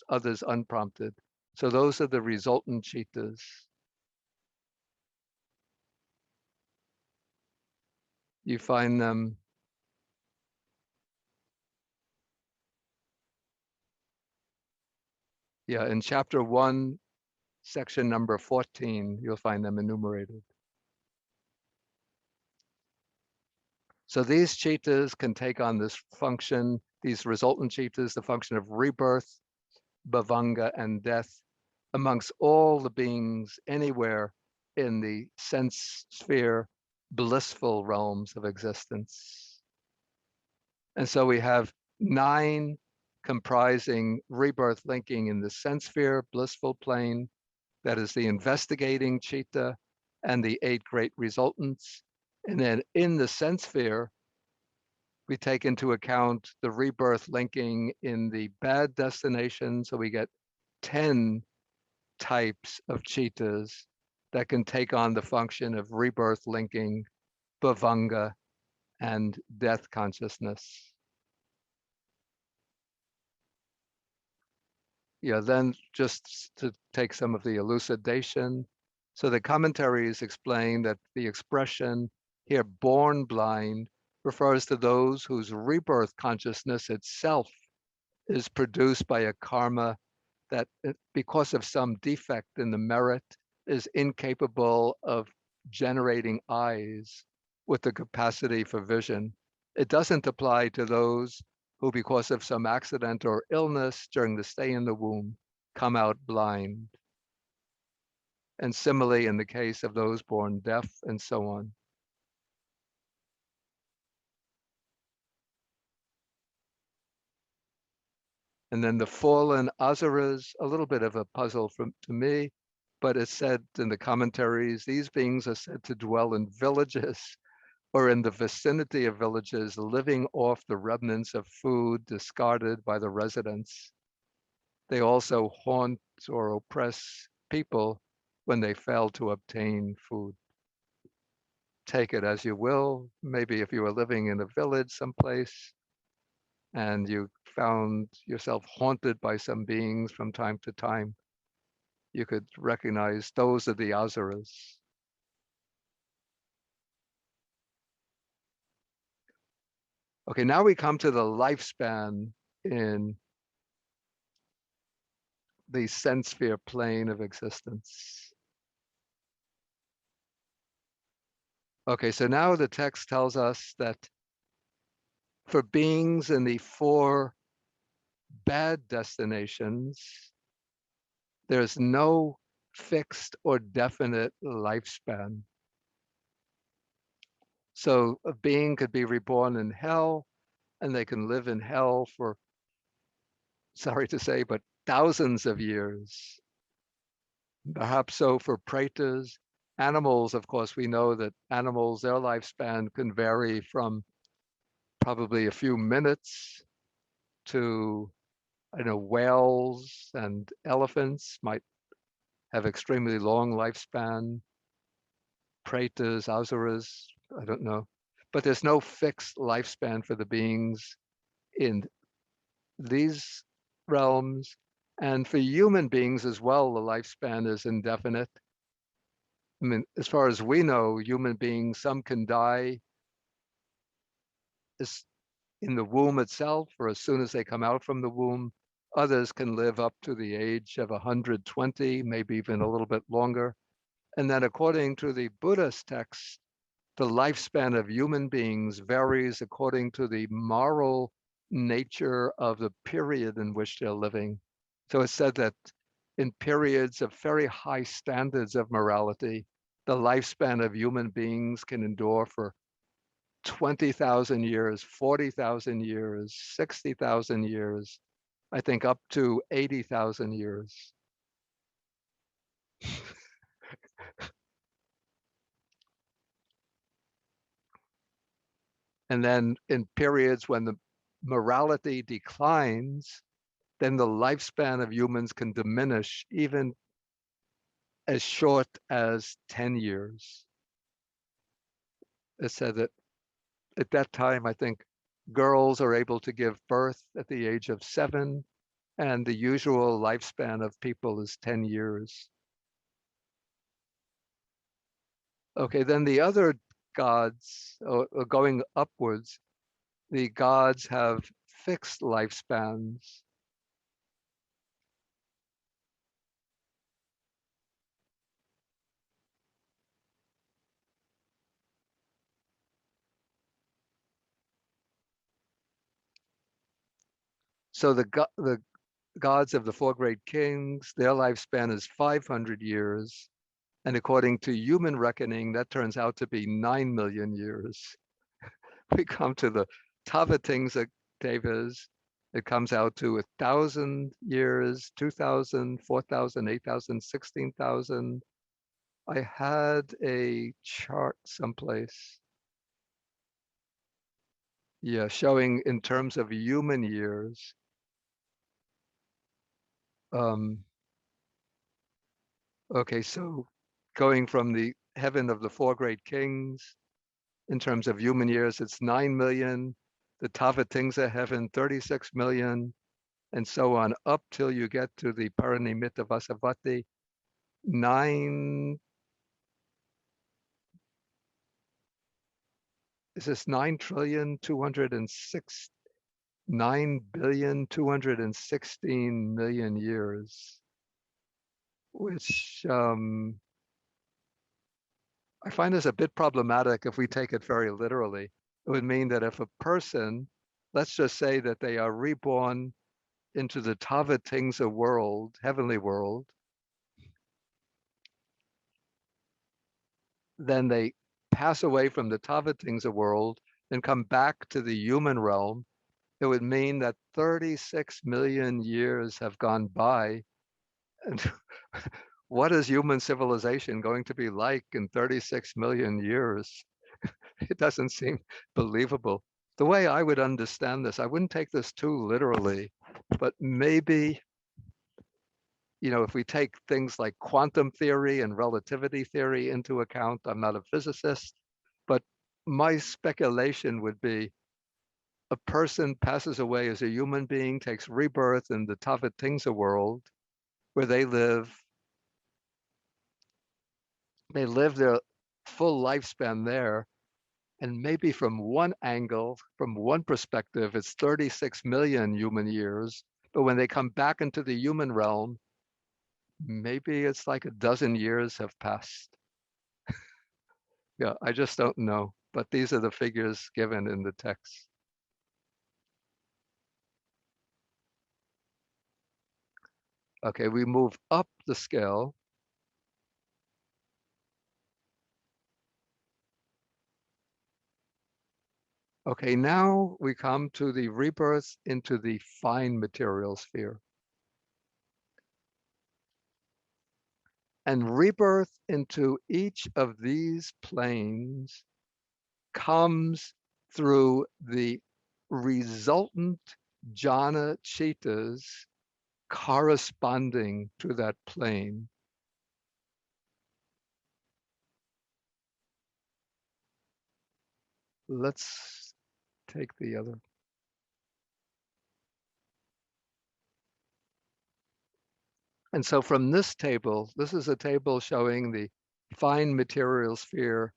others unprompted. So those are the resultant chittas. You find them, yeah, in chapter 1, section number 14, you'll find them enumerated. So these chittas can take on this function, these resultant chittas, the function of rebirth, bhavanga, and death amongst all the beings anywhere in the sense sphere, blissful realms of existence. And so we have 9 comprising rebirth linking in the sense sphere, blissful plane, that is the investigating chitta, and the 8 great resultants. And then in the sense sphere, we take into account the rebirth linking in the bad destination. So we get 10 types of cheetahs that can take on the function of rebirth linking, bhavanga, and death consciousness. Yeah, then just to take some of the elucidation. So the commentaries explain that the expression here, born blind, refers to those whose rebirth consciousness itself is produced by a karma that, because of some defect in the merit, is incapable of generating eyes with the capacity for vision. It doesn't apply to those who, because of some accident or illness during the stay in the womb, come out blind. And similarly, in the case of those born deaf and so on. And then the fallen asuras, a little bit of a puzzle to me, but it's said in the commentaries, these beings are said to dwell in villages or in the vicinity of villages, living off the remnants of food discarded by the residents. They also haunt or oppress people when they fail to obtain food. Take it as you will. Maybe if you were living in a village someplace and you found yourself haunted by some beings from time to time, you could recognize those are the asuras. Okay, now we come to the lifespan in the sense sphere plane of existence. Okay, so now the text tells us that for beings in the 4 bad destinations, there's no fixed or definite lifespan. So a being could be reborn in hell, and they can live in hell for, sorry to say, but thousands of years. Perhaps so for pretas. Animals, of course, we know that animals, their lifespan can vary from probably a few minutes to, I know, whales and elephants might have extremely long lifespan. Pretas, asuras, I don't know. But there's no fixed lifespan for the beings in these realms. And for human beings as well, the lifespan is indefinite. I mean, as far as we know, human beings, some can die in the womb itself or as soon as they come out from the womb. Others can live up to the age of 120, maybe even a little bit longer. And then according to the Buddhist text, the lifespan of human beings varies according to the moral nature of the period in which they're living. So it's said that in periods of very high standards of morality, the lifespan of human beings can endure for 20,000 years, 40,000 years, 60,000 years, I think up to 80,000 years. And then in periods when the morality declines, then the lifespan of humans can diminish even as short as 10 years. It said that at that time, I think girls are able to give birth at the age of 7, and the usual lifespan of people is 10 years. Okay, then the other gods, going upwards, the gods have fixed lifespans. So the gods of the 4 great kings, their lifespan is 500 years. And according to human reckoning, that turns out to be 9 million years. We come to the Tavatingsa Devas, it comes out to 1,000 years, 2,000, 4,000, 8,000, 16,000. I had a chart someplace. Yeah, showing in terms of human years. Okay, so going from the heaven of the four great kings, in terms of human years, it's 9 million, the Tavatingsa heaven, 36 million, and so on, up till you get to the Paranimitta Vasavati, 9, is this 9,206, 9,216,000,000 years, which I find this a bit problematic if we take it very literally. It would mean that if a person, let's just say that they are reborn into the Tavatingsa world, heavenly world, then they pass away from the Tavatingsa world and come back to the human realm. It would mean that 36 million years have gone by. And what is human civilization going to be like in 36 million years? It doesn't seem believable. The way I would understand this, I wouldn't take this too literally, but maybe, if we take things like quantum theory and relativity theory into account, I'm not a physicist, but my speculation would be a person passes away as a human being, takes rebirth in the Tavatingsa world, where they live their full lifespan there. And maybe from one angle, from one perspective, it's 36 million human years. But when they come back into the human realm, maybe it's like a dozen years have passed. Yeah, I just don't know. But these are the figures given in the text. Okay, we move up the scale. Okay, now we come to the rebirth into the fine material sphere. And rebirth into each of these planes comes through the resultant jhana chitas corresponding to that plane. Let's take the other. And so from this table, this is a table showing the fine material sphere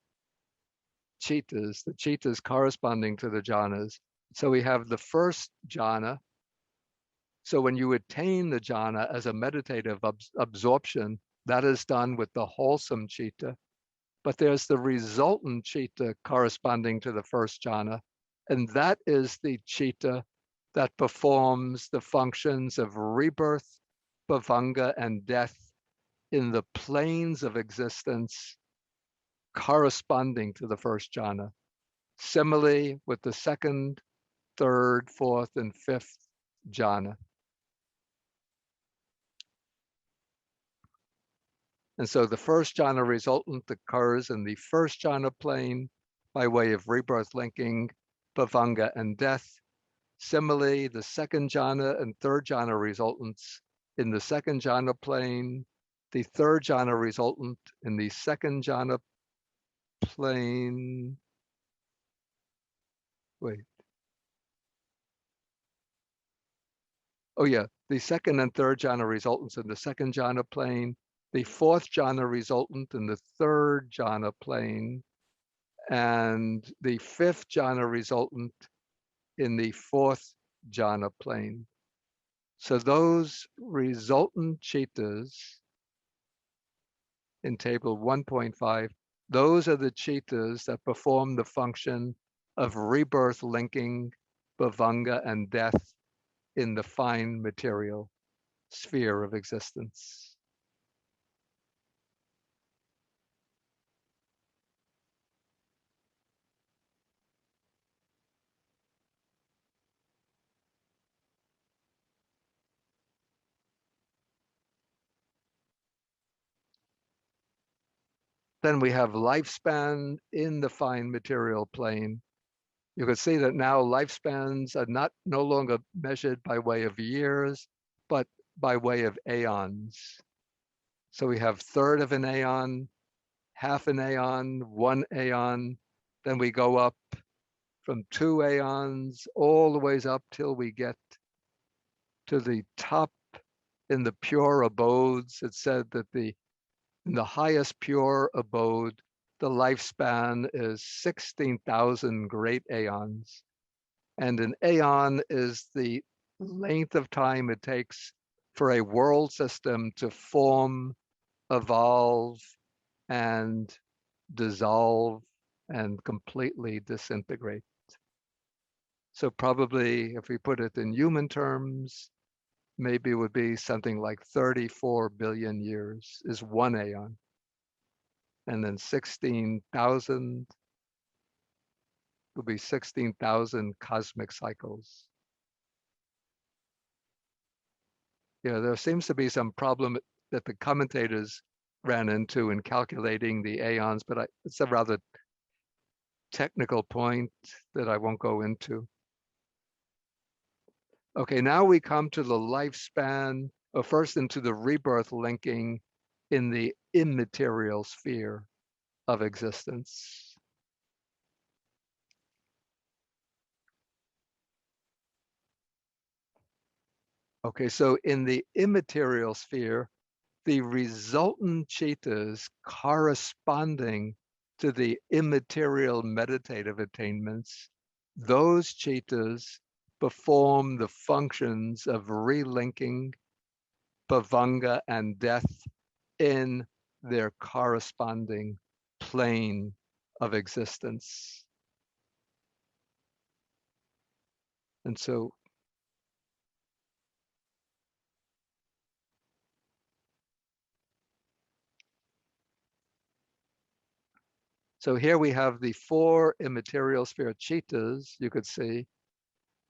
chitas, the chitas corresponding to the jhanas. So we have the first jhana. So when you attain the jhana as a meditative absorption, that is done with the wholesome chitta. But there's the resultant chitta corresponding to the first jhana, and that is the chitta that performs the functions of rebirth, bhavanga, and death in the planes of existence corresponding to the first jhana. Similarly, with the second, third, fourth, and fifth jhana. And so the first jhana resultant occurs in the first jhana plane by way of rebirth linking, bhavanga, and death. Similarly, the second jhana and third jhana resultants in the second jhana plane, the third jhana resultant in the second jhana plane. Wait. Oh yeah, the second and third jhana resultants in the second jhana plane, the fourth jhana resultant in the third jhana plane, and the fifth jhana resultant in the fourth jhana plane. So those resultant chitas in table 1.5, those are the chitas that perform the function of rebirth linking, bhavanga, and death in the fine material sphere of existence. Then we have lifespan in the fine material plane. You could see that now lifespans are no longer measured by way of years, but by way of aeons. So we have third of an aeon, half an aeon, 1 aeon, then we go up from 2 aeons all the ways up till we get to the top in the pure abodes. It said that in the highest pure abode, the lifespan is 16,000 great aeons. And an aeon is the length of time it takes for a world system to form, evolve, and dissolve and completely disintegrate. So probably if we put it in human terms, maybe it would be something like 34 billion years is 1 aeon. And then 16,000 will be 16,000 cosmic cycles. Yeah, there seems to be some problem that the commentators ran into in calculating the aeons, but it's a rather technical point that I won't go into. Okay, now we come to the lifespan, or first into the rebirth linking in the immaterial sphere of existence. Okay, so in the immaterial sphere, the resultant citas corresponding to the immaterial meditative attainments, those citas perform the functions of relinking, bhavanga, and death in their corresponding plane of existence. And so here we have the 4 immaterial sphere citas, you could see,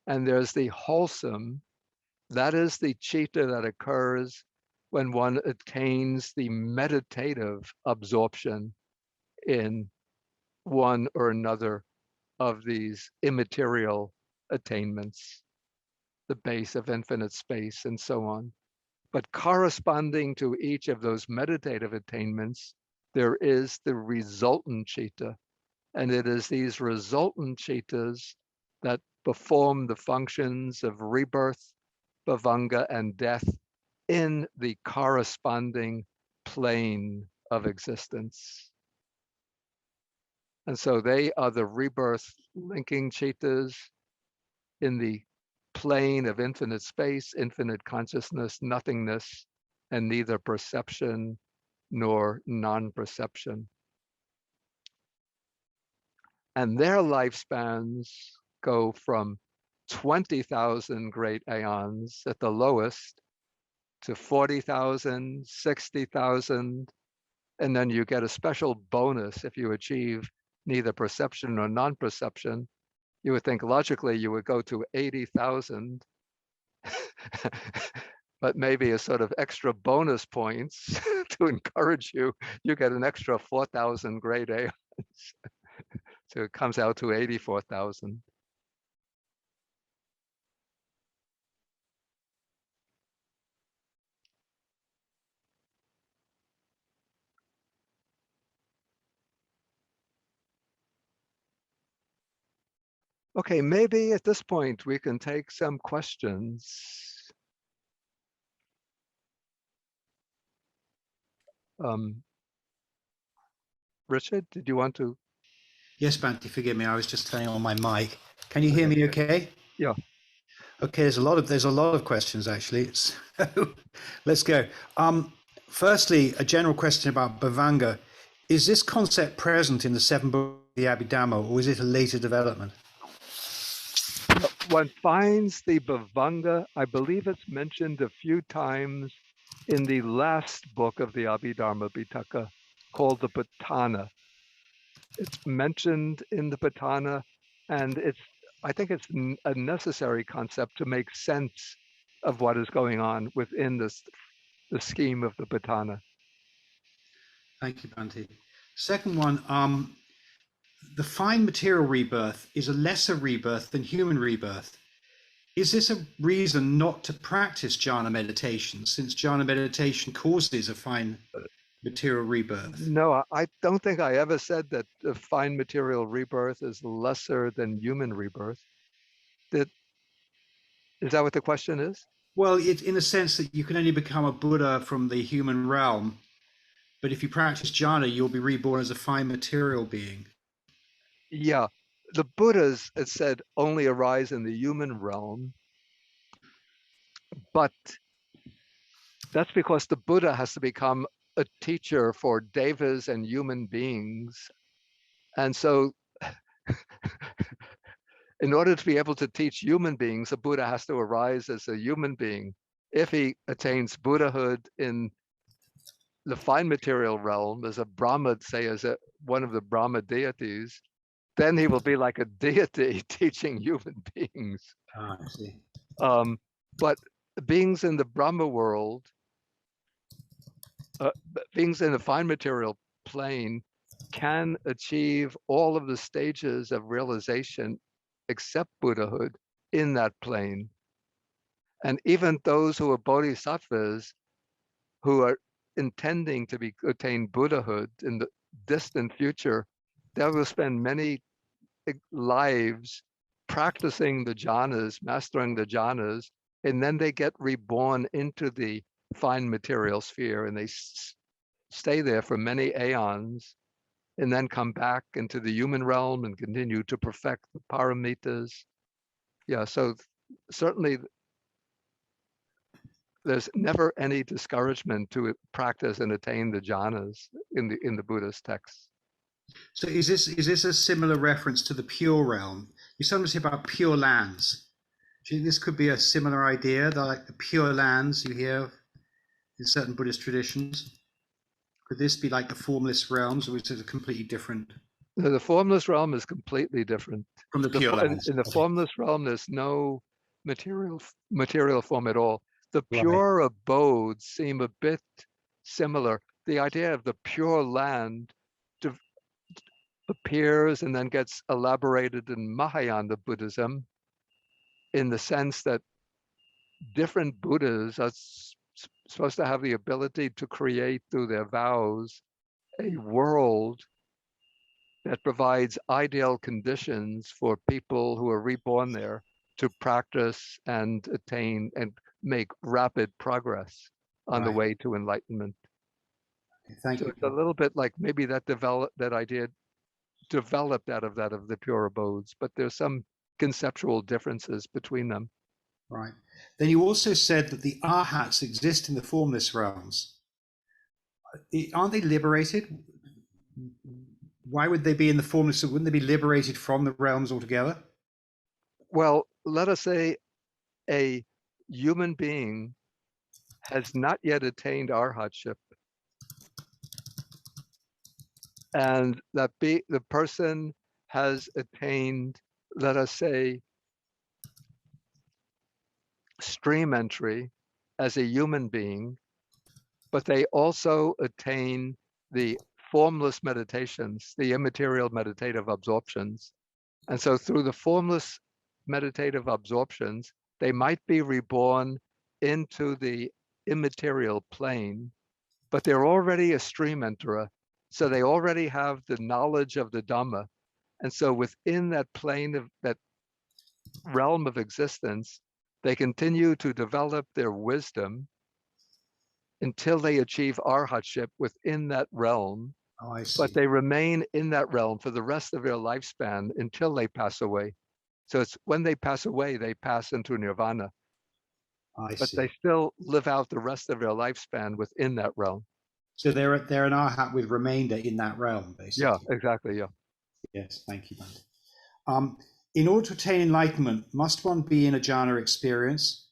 and there's the wholesome. That is the citta that occurs when one attains the meditative absorption in one or another of these immaterial attainments, the base of infinite space and so on. But corresponding to each of those meditative attainments, there is the resultant citta. And it is these resultant cittas that perform the functions of rebirth, bhavanga, and death in the corresponding plane of existence. And so they are the rebirth linking cittas in the plane of infinite space, infinite consciousness, nothingness, and neither perception nor non-perception. And their lifespans go from 20,000 great aeons at the lowest to 40,000, 60,000, and then you get a special bonus if you achieve neither perception nor non-perception. You would think logically you would go to 80,000, but maybe a sort of extra bonus points to encourage you, you get an extra 4,000 great aeons. So it comes out to 84,000. Okay, maybe at this point we can take some questions. Richard, did you want to? Yes, Banty, forgive me. I was just turning on my mic. Can you hear me okay? Yeah. Okay, there's a lot of questions actually. So let's go. Firstly, a general question about Bhavanga. Is this concept present in the 7 books of the Abhidharma, or is it a later development? One finds the Bhavanga, I believe it's mentioned a few times in the last book of the Abhidharma Pitaka called the Patana. It's mentioned in the Patana, and I think it's a necessary concept to make sense of what is going on within the scheme of the Patana. Thank you, Banty. Second one, the fine material rebirth is a lesser rebirth than human rebirth. Is this a reason not to practice jhana meditation, since jhana meditation causes a fine material rebirth? No, I don't think I ever said that the fine material rebirth is lesser than human rebirth. Is that what the question is? Well, in a sense that you can only become a Buddha from the human realm, but if you practice jhana, you'll be reborn as a fine material being. Yeah, the Buddhas, it said, only arise in the human realm, but that's because the Buddha has to become a teacher for devas and human beings. And so in order to be able to teach human beings, a Buddha has to arise as a human being. If he attains Buddhahood in the fine material realm as a Brahma, say as one of the Brahma deities, then he will be like a deity teaching human beings. Ah, I see. But beings in the Brahma world, beings in the fine material plane can achieve all of the stages of realization except Buddhahood in that plane. And even those who are bodhisattvas, who are intending to attain Buddhahood in the distant future, they will spend many lives practicing the jhanas, mastering the jhanas, and then they get reborn into the fine material sphere and they stay there for many aeons and then come back into the human realm and continue to perfect the paramitas. Yeah, so certainly there's never any discouragement to practice and attain the jhanas in the Buddhist texts. So is this a similar reference to the pure realm? You sometimes hear about pure lands. Do you think this could be a similar idea, like the pure lands you hear in certain Buddhist traditions? Could this be like the formless realms, or is it a completely different? The formless realm is completely different. From the pure lands. In the formless realm, there's no material form at all. The Right. pure abodes seem a bit similar. The idea of the pure land appears and then gets elaborated in Mahayana Buddhism in the sense that different Buddhas are supposed to have the ability to create through their vows a world that provides ideal conditions for people who are reborn there to practice and attain and make rapid progress on the Right. way to enlightenment. Thank So you. it's a little bit like maybe that idea developed out of that of the pure abodes, but there's some conceptual differences between them. Right. Then you also said that the arhats exist in the formless realms. Aren't they liberated? Why would they be in the formless? Wouldn't they be liberated from the realms altogether? Well, let us say a human being has not yet attained arhatship, and that the person has attained, let us say, stream entry as a human being, but they also attain the formless meditations, the immaterial meditative absorptions. And so through the formless meditative absorptions, they might be reborn into the immaterial plane, but they're already a stream enterer. So they already have the knowledge of the Dhamma. And so within that plane of that realm of existence, they continue to develop their wisdom until they achieve arhatship within that realm. Oh, I see. But they remain in that realm for the rest of their lifespan until they pass away. So it's when they pass away, they pass into nirvana. I But see. they still live out the rest of their lifespan within that realm. So they're an arhat with remainder in that realm, basically. Yeah, exactly. Yeah. Yes, thank you, Bhante. In order to attain enlightenment, must one be in a jhana experience,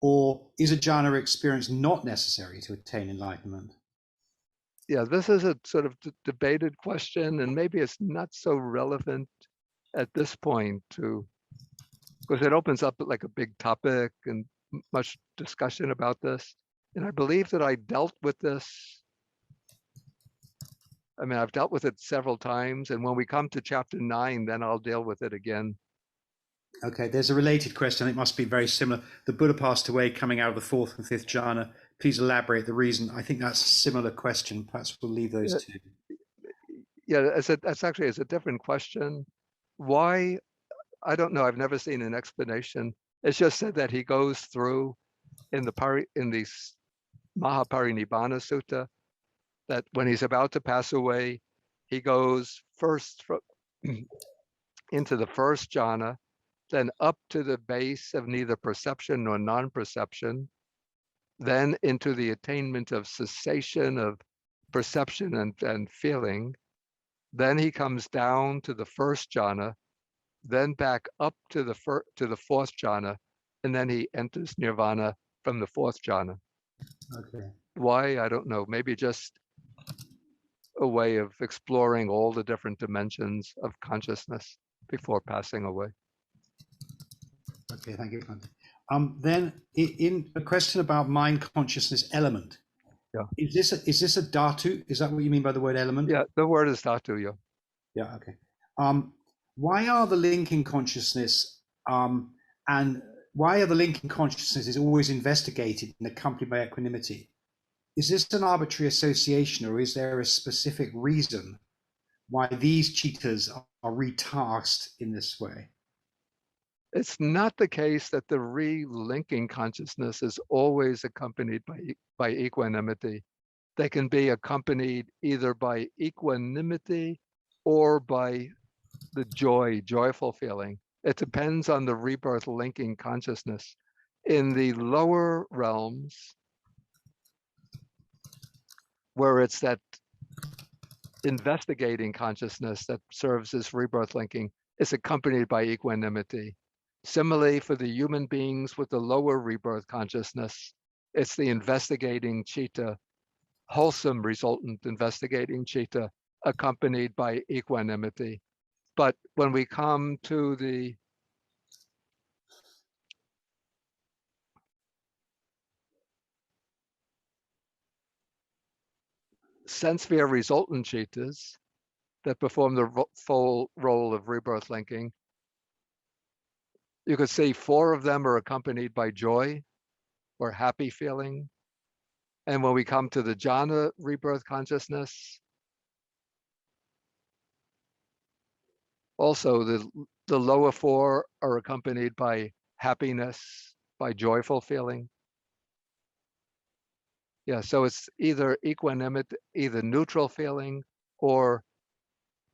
or is a jhana experience not necessary to attain enlightenment? Yeah, this is a sort of debated question, and maybe it's not so relevant at this point because it opens up like a big topic and much discussion about this. And I believe that I dealt with this I mean, I've dealt with it several times, and when we come to chapter 9, then I'll deal with it again. Okay, there's a related question. It must be very similar. The Buddha passed away coming out of the fourth and fifth jhana. Please elaborate the reason. I think that's a similar question. Perhaps we'll leave those two. Yeah, that's actually a different question. Why? I don't know. I've never seen an explanation. It's just said that he goes through in the Mahaparinibbana Sutta, that when he's about to pass away, he goes first into the first jhana, then up to the base of neither perception nor non-perception, then into the attainment of cessation of perception and feeling. Then he comes down to the first jhana, then back up to the fourth jhana, and then he enters nirvana from the fourth jhana. Okay. Why? I don't know. Maybe just a way of exploring all the different dimensions of consciousness before passing away. Okay, thank you. Then in a question about mind consciousness element. Yeah. Is this a dhatu? Is that what you mean by the word element? Yeah, the word is dhatu, yeah. Yeah, okay. Why are the linking consciousness and why are the linking consciousnesses always investigated and accompanied by equanimity? Is this an arbitrary association, or is there a specific reason why these citas are retasked in this way? It's not the case that the relinking consciousness is always accompanied by equanimity. They can be accompanied either by equanimity or by the joyful feeling. It depends on the rebirth linking consciousness. In the lower realms, where it's that investigating consciousness that serves as rebirth linking, it's accompanied by equanimity. Similarly, for the human beings with the lower rebirth consciousness, it's the investigating citta, wholesome resultant investigating citta, accompanied by equanimity. But when we come to the sense sphere resultant cittas that perform the full role of rebirth linking, you could see 4 of them are accompanied by joy or happy feeling. And when we come to the jhana rebirth consciousness, also the lower 4 are accompanied by happiness, by joyful feeling. Yeah, so it's either equanimity, either neutral feeling or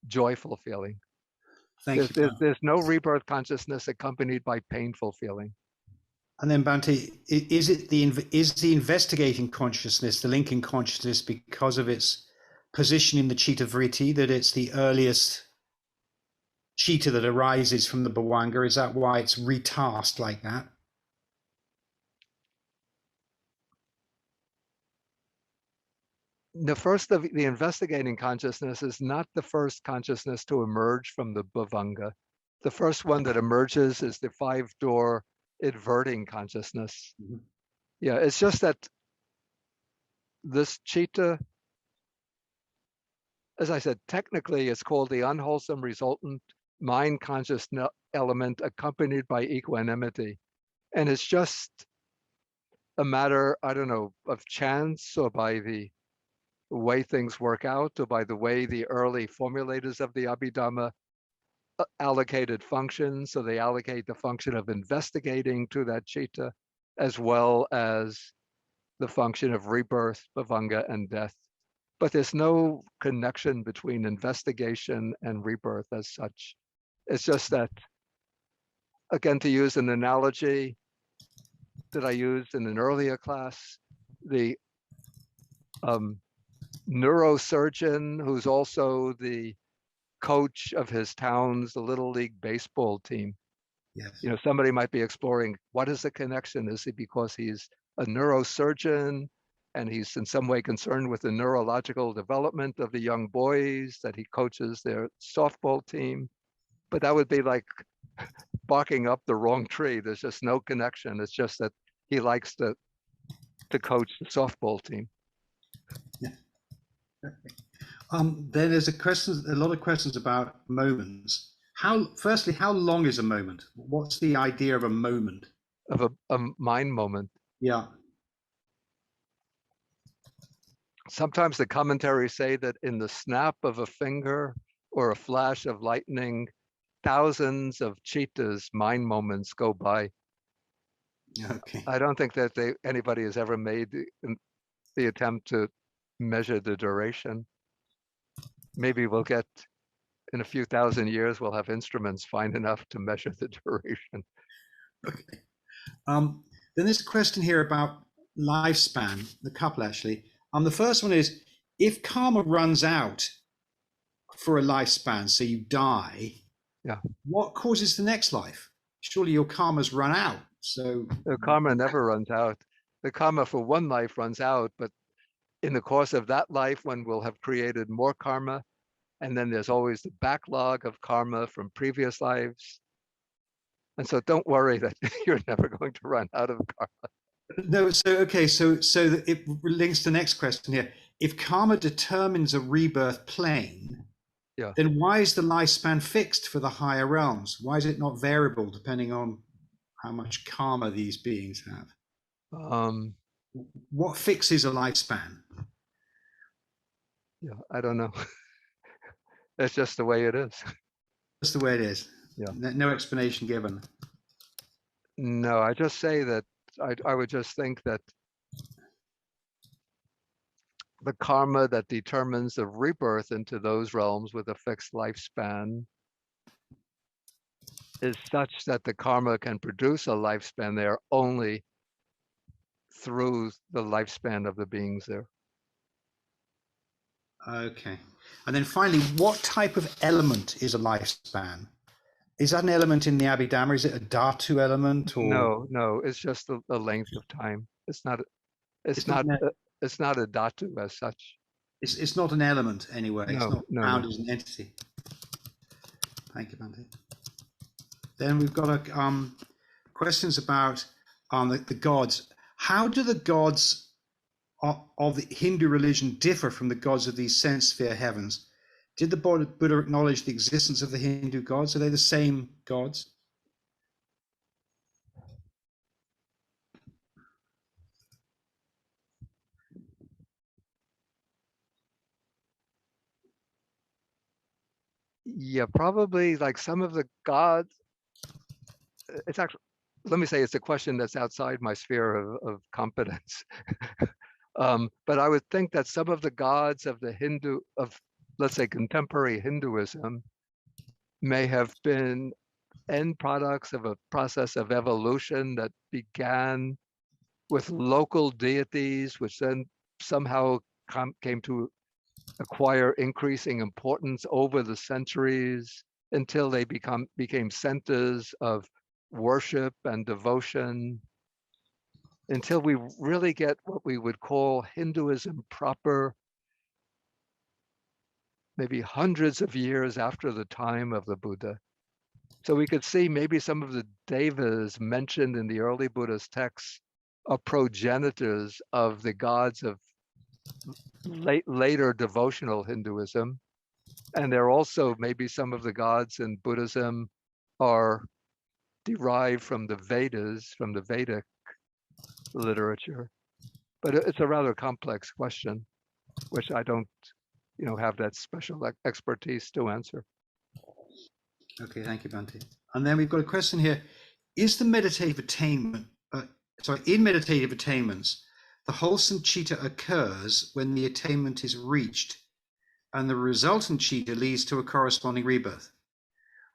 joyful feeling. Thank you. There's no rebirth consciousness accompanied by painful feeling. And then Bhante, is the investigating consciousness, the linking consciousness, because of its position in the citta vritti, that it's the earliest citta that arises from the bhavanga? Is that why it's retasked like that? The first of the investigating consciousness is not the first consciousness to emerge from the bhavanga. The first one that emerges is the 5-door adverting consciousness. Mm-hmm. Yeah, it's just that this citta, as I said, technically it's called the unwholesome resultant mind conscious element accompanied by equanimity. And it's just a matter, I don't know, of chance or by the way things work out or by the way the early formulators of the Abhidharma allocated functions. So they allocate the function of investigating to that citta, as well as the function of rebirth, bhavanga, and death. But there's no connection between investigation and rebirth as such. It's just that, again, to use an analogy that I used in an earlier class, the neurosurgeon who's also the coach of his town's Little League baseball team. Yes. You know, somebody might be exploring, what is the connection? Is it because he's a neurosurgeon and he's in some way concerned with the neurological development of the young boys that he coaches their softball team? But that would be like barking up the wrong tree. There's just no connection. It's just that he likes to coach the softball team. Yeah. Then there's a lot of questions about moments. Firstly, how long is a moment? What's the idea of a moment? Of a mind moment. Yeah. Sometimes the commentaries say that in the snap of a finger or a flash of lightning, thousands of cheetahs' mind moments go by. Okay. I don't think that anybody has ever made the attempt to measure the duration. Maybe we'll get, in a few thousand years, we'll have instruments fine enough to measure the duration. Okay. Then there's a question here about lifespan, the couple actually. The first one is, if karma runs out for a lifespan, so you die, Yeah. what causes the next life? Surely your karma's run out. So The karma never runs out. The karma for one life runs out, but in the course of that life, one will have created more karma. And then there's always the backlog of karma from previous lives. And so don't worry that you're never going to run out of karma. no, so okay, so it links to the next question here. If karma determines a rebirth plane, Yeah. then why is the lifespan fixed for the higher realms? Why is it not variable depending on how much karma these beings have? What fixes a lifespan? Yeah, I don't know. It's just the way it is. That's the way it is. Yeah. No explanation given. No, I just say that I would just think that the karma that determines the rebirth into those realms with a fixed lifespan is such that the karma can produce a lifespan there only through the lifespan of the beings there. Okay. And then finally, what type of element is a lifespan? Is that an element in the Abhidharma? Is it a Dhatu element or? No, it's just the length of time. It's not a dhatu as such. It's not an element anyway. It's not found as an entity. Thank you, Bhante. Then we've got questions about the gods. How do the gods of the Hindu religion differ from the gods of these sense sphere heavens? Did the Buddha acknowledge the existence of the Hindu gods? Are they the same gods? Yeah, probably like some of the gods. It's actually, let me say, it's a question that's outside my sphere of competence. But I would think that some of the gods of let's say, contemporary Hinduism may have been end products of a process of evolution that began with local deities, which then somehow came to acquire increasing importance over the centuries until they became centers of worship and devotion, until we really get what we would call Hinduism proper, maybe hundreds of years after the time of the Buddha. So we could see maybe some of the devas mentioned in the early Buddhist texts are progenitors of the gods of later devotional Hinduism. And they're also, maybe some of the gods in Buddhism are derived from the Vedas, from the Vedic literature. But it's a rather complex question, which I don't, have that special expertise to answer. Okay, thank you, Bhante. And then we've got a question here. Is the meditative attainment, in meditative attainments, the wholesome citta occurs when the attainment is reached and the resultant citta leads to a corresponding rebirth?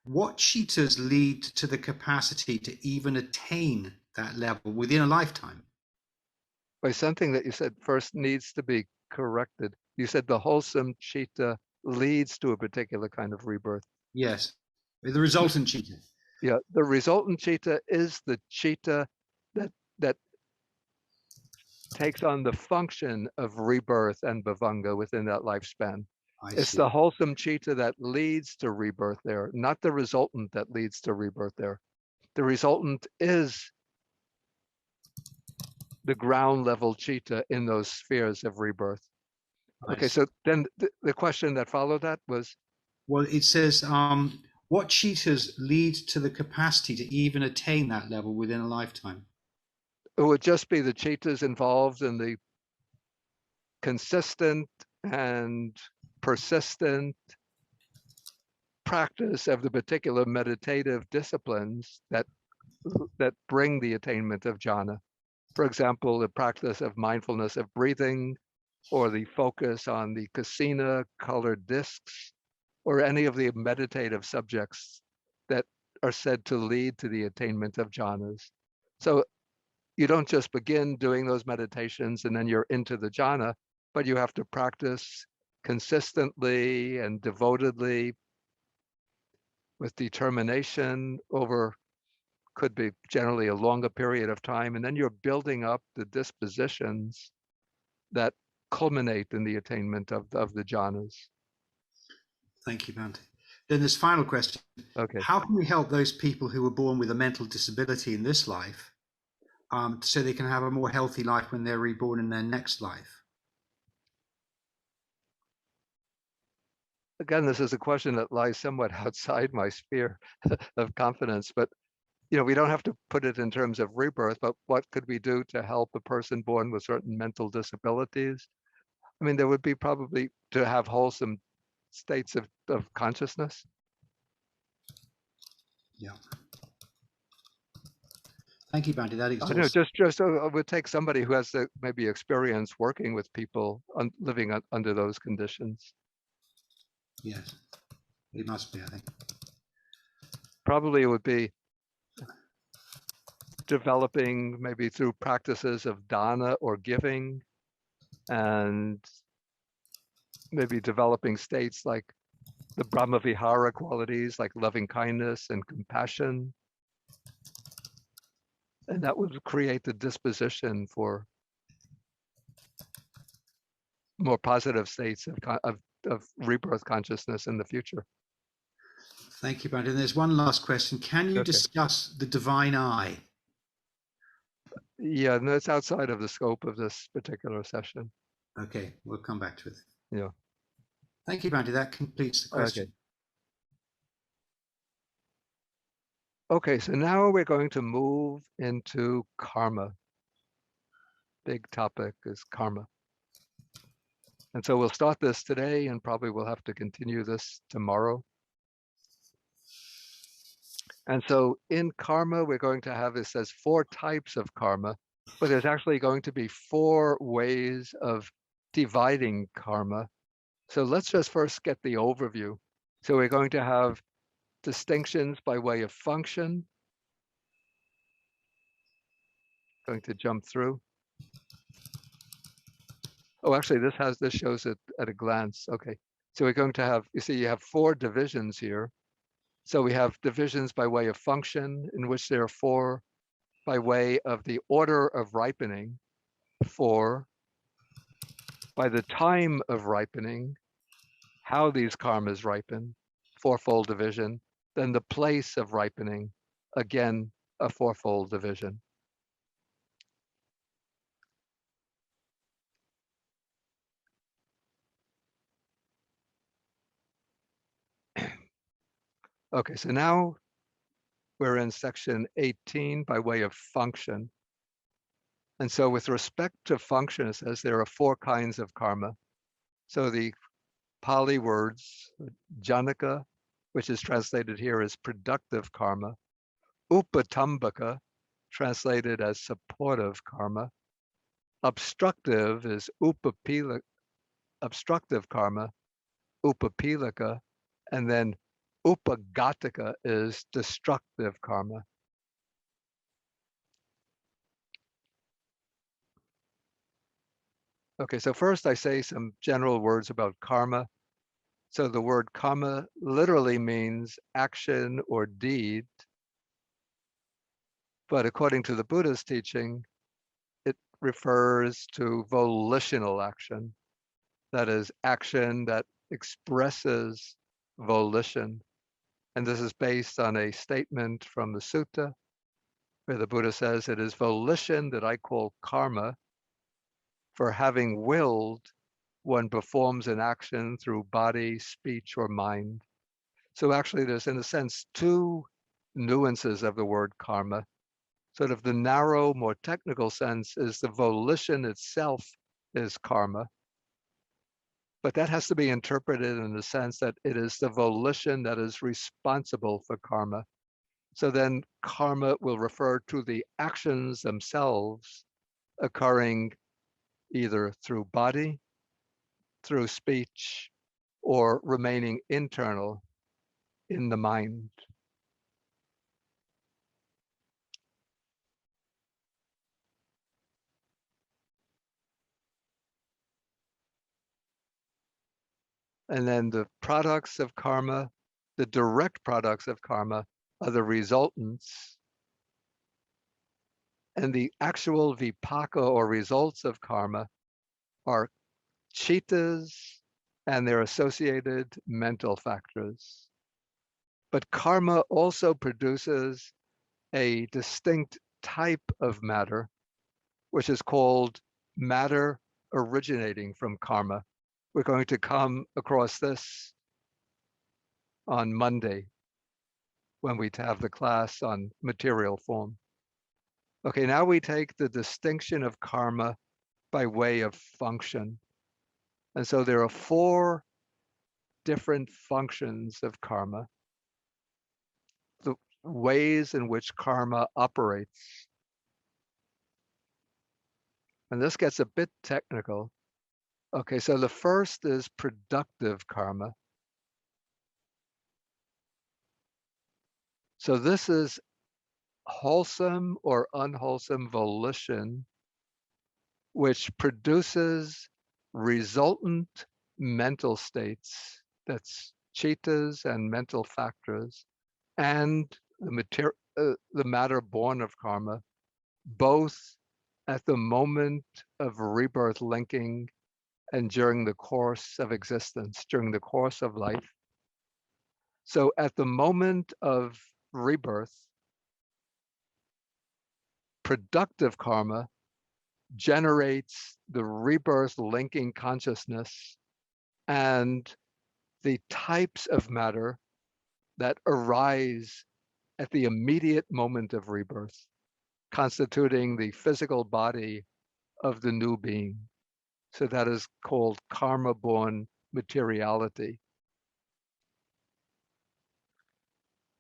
What cittas lead to the capacity to even attain that level within a lifetime? By something that you said first needs to be corrected. You said the wholesome citta leads to a particular kind of rebirth. Yes, the resultant citta. Yeah, the resultant citta is the citta that takes on the function of rebirth and bhavanga within that lifespan. It's the wholesome citta that leads to rebirth there, not the resultant that leads to rebirth there. The resultant is the ground level citta in those spheres of rebirth. Okay, Nice. so then the question that followed that was, Well, it says, what cheetahs lead to the capacity to even attain that level within a lifetime? it would just be the cheetahs involved in the consistent and persistent practice of the particular meditative disciplines that bring the attainment of jhana. For example, the practice of mindfulness of breathing, or the focus on the kasina colored discs, or any of the meditative subjects that are said to lead to the attainment of jhanas. So you don't just begin doing those meditations and then you're into the jhana, but you have to practice consistently and devotedly with determination over, could be generally a longer period of time, and then you're building up the dispositions that culminate in the attainment of the jhanas. Thank you, Bhante. Then this final question. Okay. How can we help those people who were born with a mental disability in this life so they can have a more healthy life when they're reborn in their next life? Again, this is a question that lies somewhat outside my sphere of confidence, but we don't have to put it in terms of rebirth, but what could we do to help a person born with certain mental disabilities? I mean, there would be probably to have wholesome states of consciousness. Yeah. Thank you, Bhante. That I know, exhausts. just it would take somebody who has the maybe experience working with people living under those conditions. Yes, it must be, I think. Probably it would be developing maybe through practices of dana or giving, and maybe developing states like the Brahmavihara qualities, like loving kindness and compassion. And that would create the disposition for more positive states of rebirth consciousness in the future. Thank you, Bhante. And there's one last question. Can you discuss the divine eye? Yeah, no, it's outside of the scope of this particular session. Okay, we'll come back to it. Yeah. Thank you, Bhante. That completes the question. Okay, so now we're going to move into karma. Big topic is karma. And so we'll start this today and probably we'll have to continue this tomorrow. And so in karma, we're going to have, it says 4 types of karma, but there's actually going to be 4 ways of dividing karma. So let's just first get the overview. So we're going to have distinctions by way of function. Going to jump through. Oh, actually, this shows it at a glance. Okay, so we're going to have, you see, you have 4 divisions here. So we have divisions by way of function, in which there are 4 by way of the order of ripening, 4 by the time of ripening, how these karmas ripen, 4-fold division, then the place of ripening, again, a 4-fold division. Okay, so now we're in section 18 by way of function. And so with respect to function, it says there are 4 kinds of karma. So the Pali words, janaka, which is translated here as productive karma, upatambaka, translated as supportive karma, obstructive is obstructive karma, upapilaka, and then upagataka is destructive karma. Okay, so first I say some general words about karma. So the word karma literally means action or deed. But according to the Buddha's teaching, it refers to volitional action. That is action that expresses volition. And this is based on a statement from the sutta, where the Buddha says, it is volition that I call karma, for having willed, one performs an action through body, speech, or mind. So actually there's, in a sense, two nuances of the word karma. Sort of the narrow, more technical sense is the volition itself is karma. But that has to be interpreted in the sense that it is the volition that is responsible for karma. So then karma will refer to the actions themselves occurring either through body, through speech, or remaining internal in the mind. And then the products of karma, the direct products of karma, are the resultants. And the actual vipaka or results of karma are chittas and their associated mental factors. But karma also produces a distinct type of matter, which is called matter originating from karma. We're going to come across this on Monday when we have the class on material form. Okay, now we take the distinction of karma by way of function. And so there are 4 different functions of karma, the ways in which karma operates. And this gets a bit technical. Okay, so the first is productive karma. So this is wholesome or unwholesome volition, which produces resultant mental states, that's chittas and mental factors, and the matter born of karma, both at the moment of rebirth linking and during the course of existence, during the course of life. So at the moment of rebirth, productive karma generates the rebirth linking consciousness and the types of matter that arise at the immediate moment of rebirth, constituting the physical body of the new being. So that is called karma-born materiality.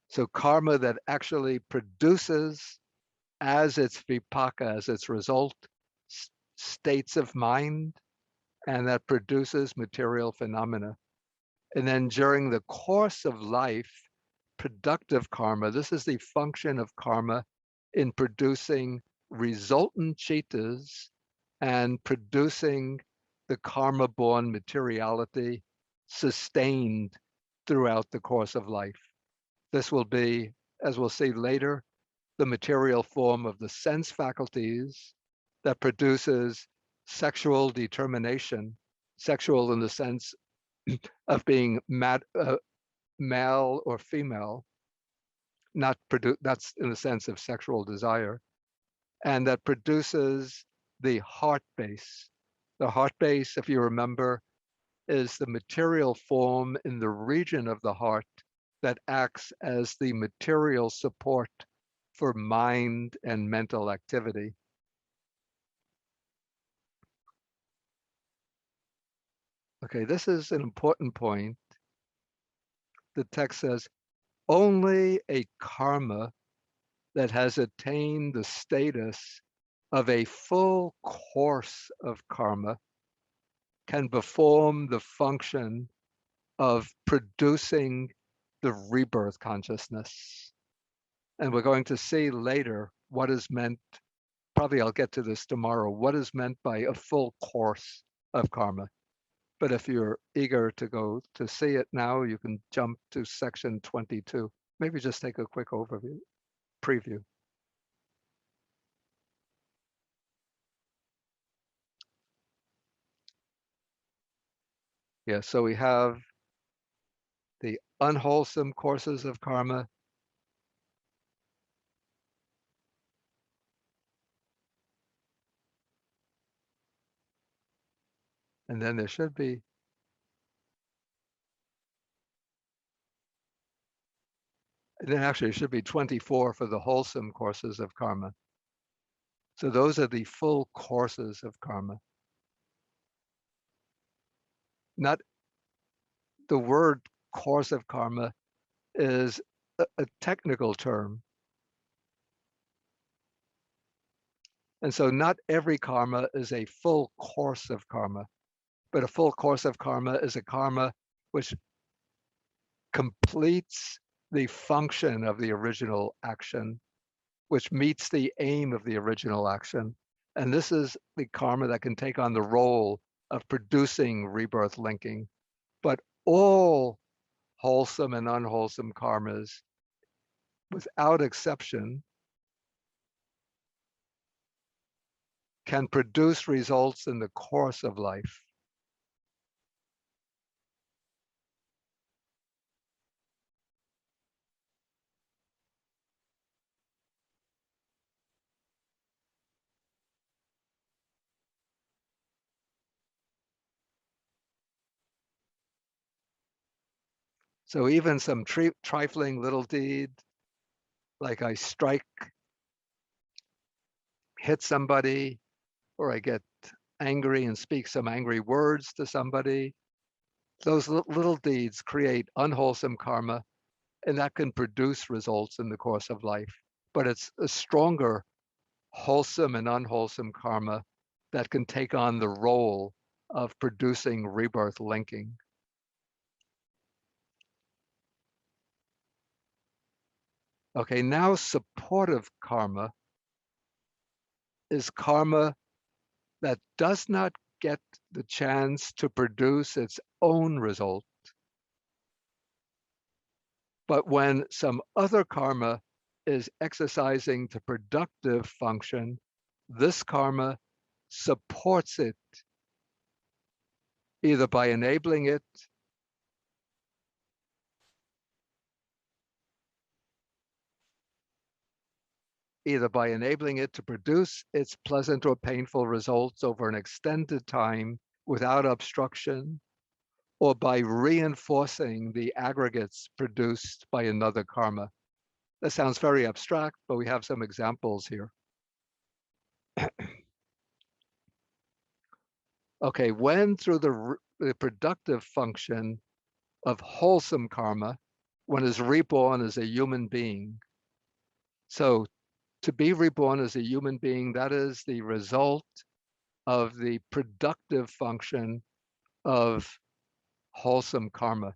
So karma that actually produces as its vipaka, as its result, states of mind, and that produces material phenomena. And then during the course of life, productive karma, this is the function of karma in producing resultant chittas and producing the karma-born materiality sustained throughout the course of life. This will be, as we'll see later, the material form of the sense faculties that produces sexual determination, sexual in the sense of being male or female, that's in the sense of sexual desire, and that produces the heart base. The heart base, if you remember, is the material form in the region of the heart that acts as the material support for mind and mental activity. Okay, this is an important point. The text says, only a karma that has attained the status of a full course of karma can perform the function of producing the rebirth consciousness. And we're going to see later what is meant, probably I'll get to this tomorrow, what is meant by a full course of karma. But if you're eager to go to see it now, you can jump to section 22. Maybe just take a quick overview, preview. Yeah, so we have the unwholesome courses of karma, And then there should be. And then actually it should be 24 for the wholesome courses of karma. So those are the full courses of karma. Not the word course of karma is a technical term. And so not every karma is a full course of karma, but a full course of karma is a karma which completes the function of the original action, which meets the aim of the original action. And this is the karma that can take on the role of producing rebirth linking. But all wholesome and unwholesome karmas, without exception, can produce results in the course of life. So even some trifling little deed, like I hit somebody, or I get angry and speak some angry words to somebody, those little deeds create unwholesome karma, and that can produce results in the course of life. But it's a stronger wholesome and unwholesome karma that can take on the role of producing rebirth linking. Okay, now supportive karma is karma that does not get the chance to produce its own result. But when some other karma is exercising the productive function, this karma supports it, either by enabling it to produce its pleasant or painful results over an extended time without obstruction, or by reinforcing the aggregates produced by another karma. That sounds very abstract, but we have some examples here. Okay, when through the productive function of wholesome karma, one is reborn as a human being. So to be reborn as a human being, that is the result of the productive function of wholesome karma,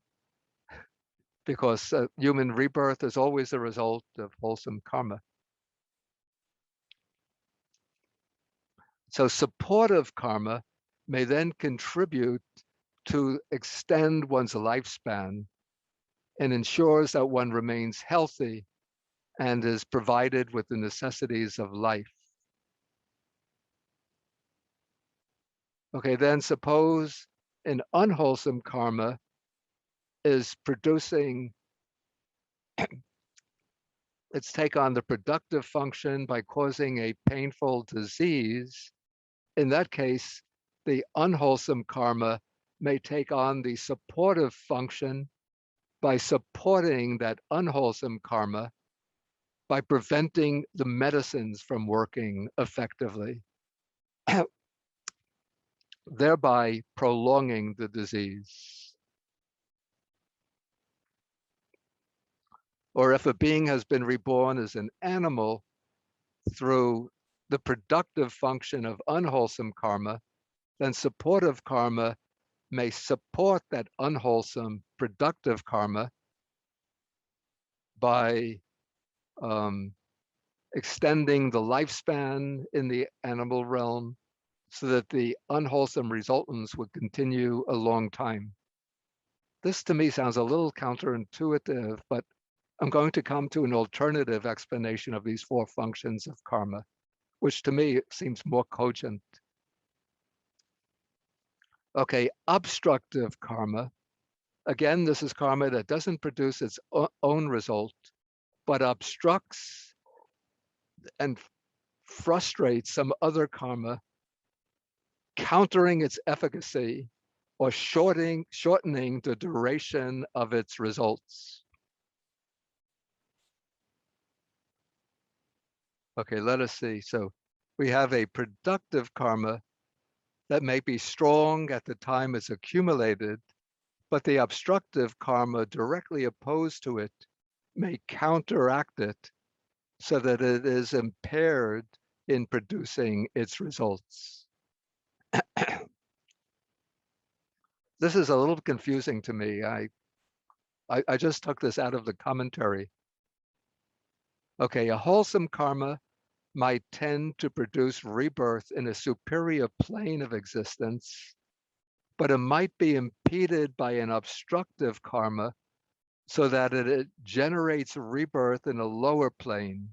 because human rebirth is always a result of wholesome karma. So supportive karma may then contribute to extend one's lifespan and ensures that one remains healthy and is provided with the necessities of life. Okay, then suppose an unwholesome karma is producing its take on the productive function by causing a painful disease. In that case, the unwholesome karma may take on the supportive function by supporting that unwholesome karma by preventing the medicines from working effectively, thereby prolonging the disease. Or if a being has been reborn as an animal through the productive function of unwholesome karma, then supportive karma may support that unwholesome productive karma by extending the lifespan in the animal realm so that the unwholesome resultants would continue a long time. This to me sounds a little counterintuitive, but I'm going to come to an alternative explanation of these four functions of karma, which to me seems more cogent. Okay, obstructive karma. Again, this is karma that doesn't produce its own result, but obstructs and frustrates some other karma countering its efficacy or shortening the duration of its results. Okay, let us see. So we have a productive karma that may be strong at the time it's accumulated, but the obstructive karma directly opposed to it may counteract it so that it is impaired in producing its results. This is a little confusing to me. I just took this out of the commentary. Okay, a wholesome karma might tend to produce rebirth in a superior plane of existence, but it might be impeded by an obstructive karma so that it generates rebirth in a lower plane.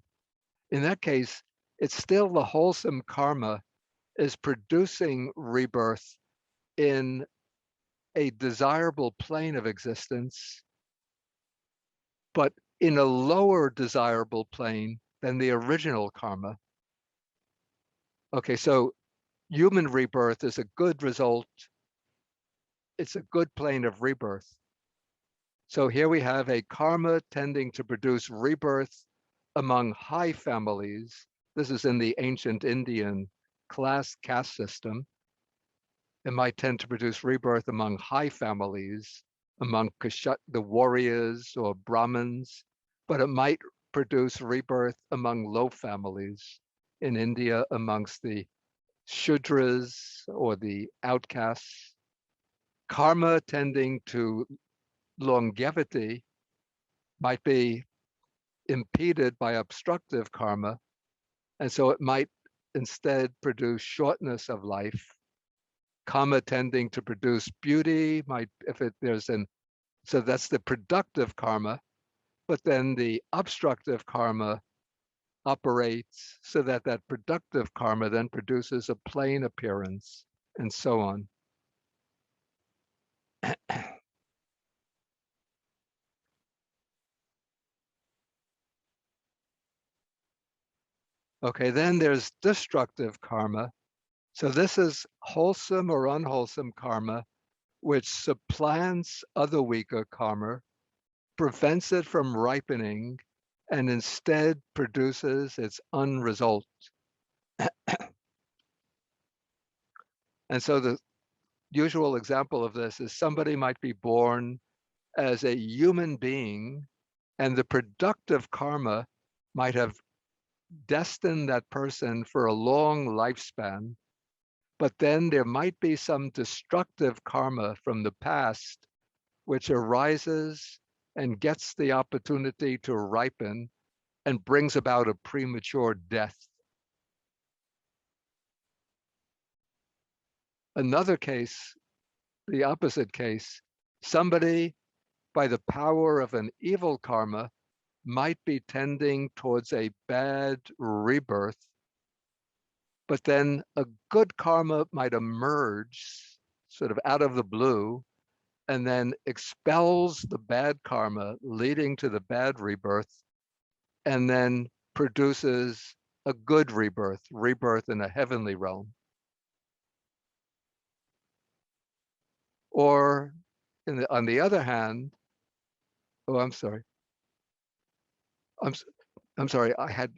In that case, it's still the wholesome karma is producing rebirth in a desirable plane of existence, but in a lower desirable plane than the original karma. Okay, so human rebirth is a good result. It's a good plane of rebirth. So here we have a karma tending to produce rebirth among high families. This is in the ancient Indian caste system. It might tend to produce rebirth among high families, among the warriors or Brahmins, but it might produce rebirth among low families in India amongst the Shudras or the outcasts. Karma tending to longevity might be impeded by obstructive karma, and so it might instead produce shortness of life. Karma tending to produce beauty might, so that's the productive karma, but then the obstructive karma operates so that that productive karma then produces a plain appearance, and so on. Okay, then there's destructive karma. So this is wholesome or unwholesome karma, which supplants other weaker karma, prevents it from ripening, and instead produces its unresult. And so the usual example of this is somebody might be born as a human being, and the productive karma might have destined that person for a long lifespan, but then there might be some destructive karma from the past which arises and gets the opportunity to ripen and brings about a premature death. Another case, the opposite case, somebody by the power of an evil karma might be tending towards a bad rebirth, but then a good karma might emerge sort of out of the blue and then expels the bad karma leading to the bad rebirth, and then produces a good rebirth in a heavenly realm. Or on the other hand, I'm sorry, I had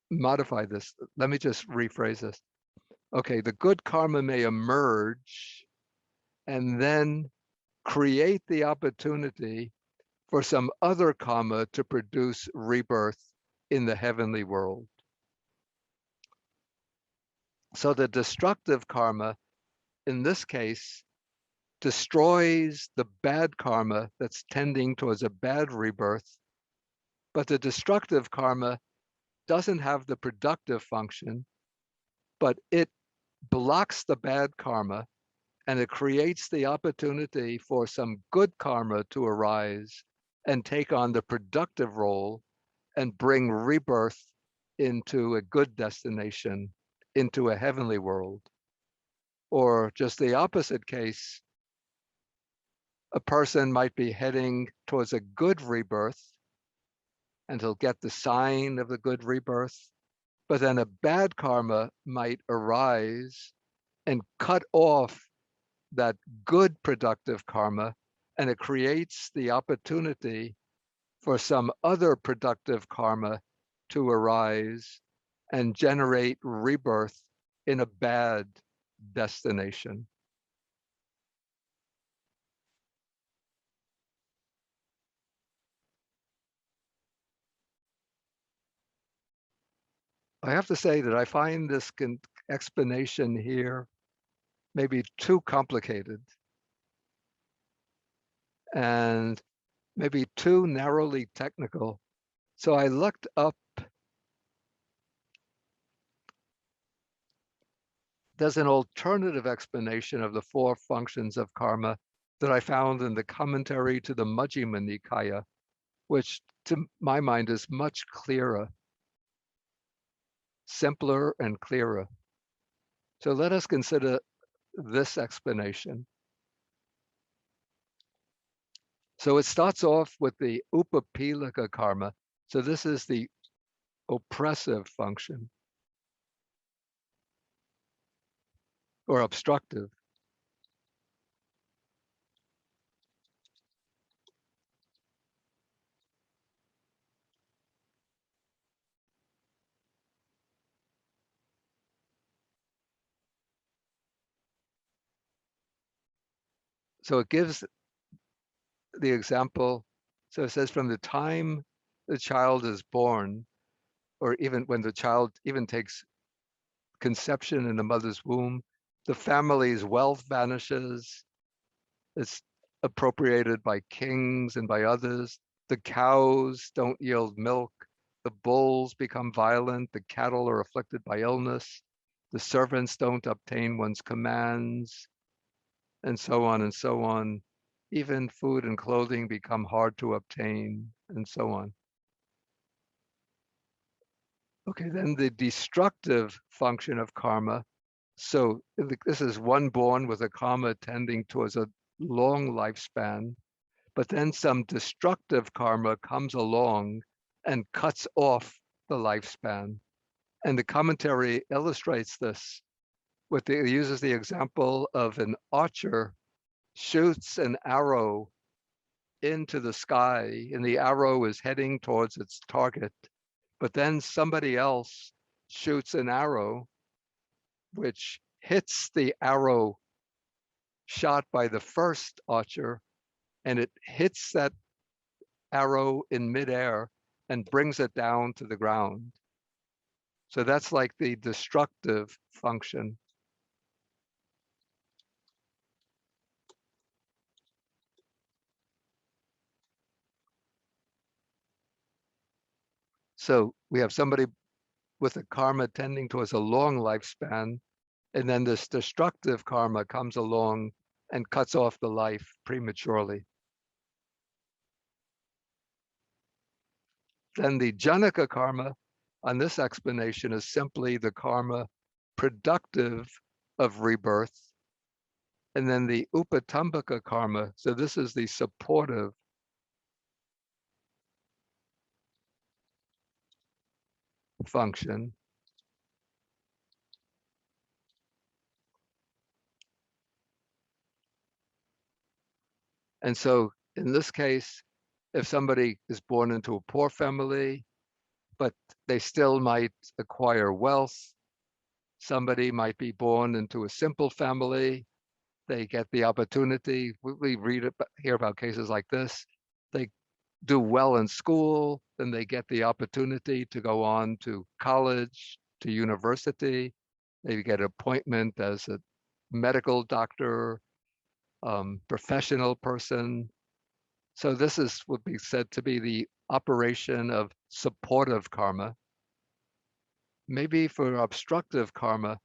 modified this. Let me just rephrase this. Okay, the good karma may emerge and then create the opportunity for some other karma to produce rebirth in the heavenly world. So the destructive karma, in this case, destroys the bad karma that's tending towards a bad rebirth, but the destructive karma doesn't have the productive function, but it blocks the bad karma and it creates the opportunity for some good karma to arise and take on the productive role and bring rebirth into a good destination, into a heavenly world. Or just the opposite case, a person might be heading towards a good rebirth and he'll get the sign of the good rebirth, but then a bad karma might arise and cut off that good productive karma, and it creates the opportunity for some other productive karma to arise and generate rebirth in a bad destination. I have to say that I find this explanation here maybe too complicated and maybe too narrowly technical. So I looked up, there's an alternative explanation of the four functions of karma that I found in the commentary to the Majjhima Nikaya, which to my mind is much clearer, simpler and clearer. So let us consider this explanation. So it starts off with the upapilaka karma. So this is the oppressive function or obstructive. So it gives the example. So it says from the time the child is born, or even when the child even takes conception in the mother's womb, the family's wealth vanishes. It's appropriated by kings and by others. The cows don't yield milk. The bulls become violent. The cattle are afflicted by illness. The servants don't obtain one's commands, and so on and so on. Even food and clothing become hard to obtain, and so on. Okay, then the destructive function of karma. So this is one born with a karma tending towards a long lifespan, but then some destructive karma comes along and cuts off the lifespan. And the commentary illustrates this with it uses the example of an archer shoots an arrow into the sky, and the arrow is heading towards its target. But then somebody else shoots an arrow which hits the arrow shot by the first archer, and it hits that arrow in midair and brings it down to the ground. So that's like the destructive function. So we have somebody with a karma tending towards a long lifespan, and then this destructive karma comes along and cuts off the life prematurely. Then the Janaka karma on this explanation is simply the karma productive of rebirth. And then the Upatambaka karma, so this is the supportive function. And so in this case, if somebody is born into a poor family, but they still might acquire wealth, somebody might be born into a simple family, they get the opportunity. We hear about cases like this. They do well in school, then they get the opportunity to go on to college, to university. They get an appointment as a medical doctor, professional person. So this would be said to be the operation of supportive karma. Maybe for obstructive karma,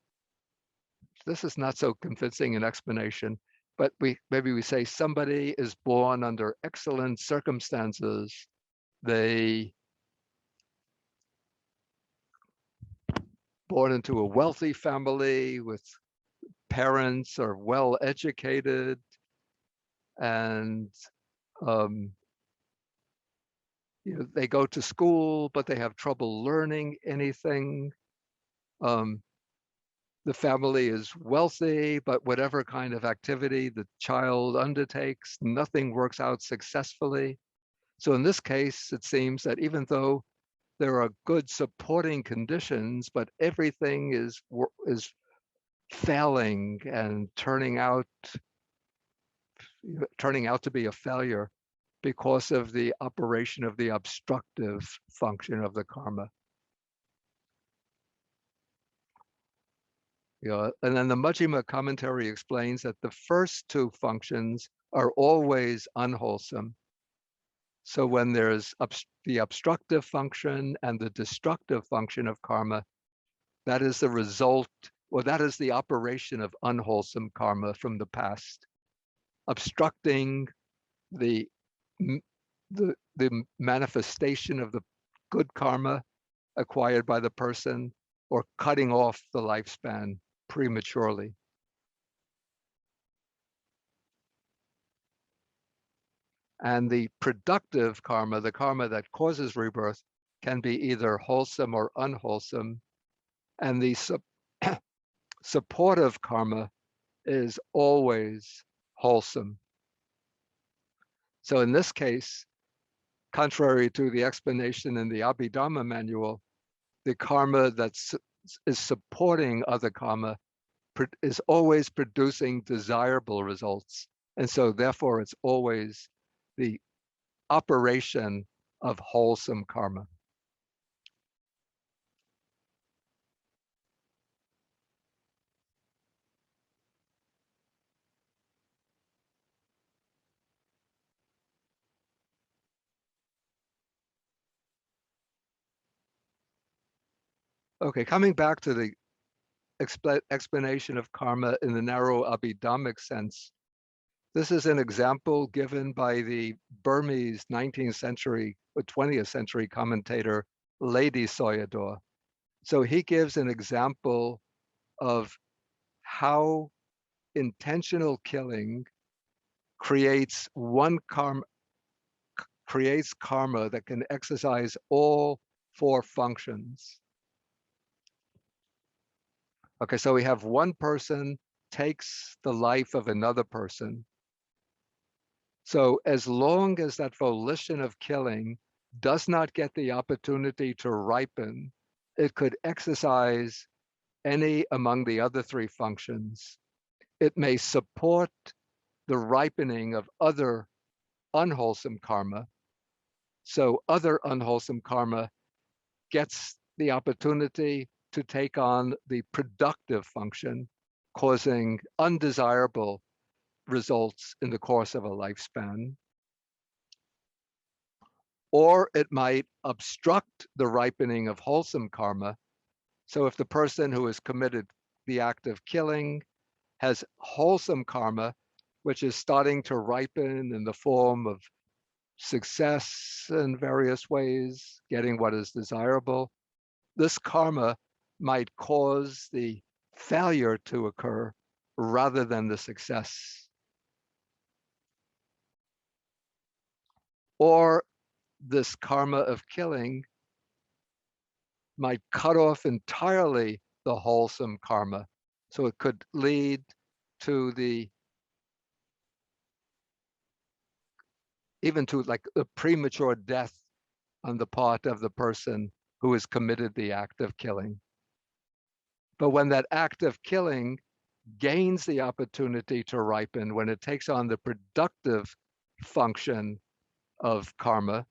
this is not so convincing an explanation, but maybe we say somebody is born under excellent circumstances. They born into a wealthy family with parents are well educated, and they go to school, but they have trouble learning anything. the family is wealthy, but whatever kind of activity the child undertakes, nothing works out successfully. So in this case, it seems that even though there are good supporting conditions, but everything is failing and turning out to be a failure because of the operation of the obstructive function of the karma. And then the Majjhima commentary explains that the first two functions are always unwholesome. So when there's the obstructive function and the destructive function of karma, that is the result, or that is the operation of unwholesome karma from the past, obstructing the manifestation of the good karma acquired by the person, or cutting off the lifespan prematurely. And the productive karma, the karma that causes rebirth, can be either wholesome or unwholesome. And the supportive karma is always wholesome. So in this case, contrary to the explanation in the Abhidharma manual, the karma that is supporting other karma is always producing desirable results. And so therefore it's always the operation of wholesome karma. Okay, coming back to the explanation of karma in the narrow Abhidharmic sense, this is an example given by the Burmese 19th century or 20th century commentator, Lady Soyador. So he gives an example of how intentional killing creates karma that can exercise all four functions. Okay, so we have one person takes the life of another person. So as long as that volition of killing does not get the opportunity to ripen, it could exercise any among the other three functions. It may support the ripening of other unwholesome karma. So other unwholesome karma gets the opportunity to take on the productive function, causing undesirable results in the course of a lifespan. Or it might obstruct the ripening of wholesome karma. So if the person who has committed the act of killing has wholesome karma, which is starting to ripen in the form of success in various ways, getting what is desirable, this karma might cause the failure to occur rather than the success. Or this karma of killing might cut off entirely the wholesome karma. So it could lead to even to like a premature death on the part of the person who has committed the act of killing. But when that act of killing gains the opportunity to ripen, when it takes on the productive function of karma,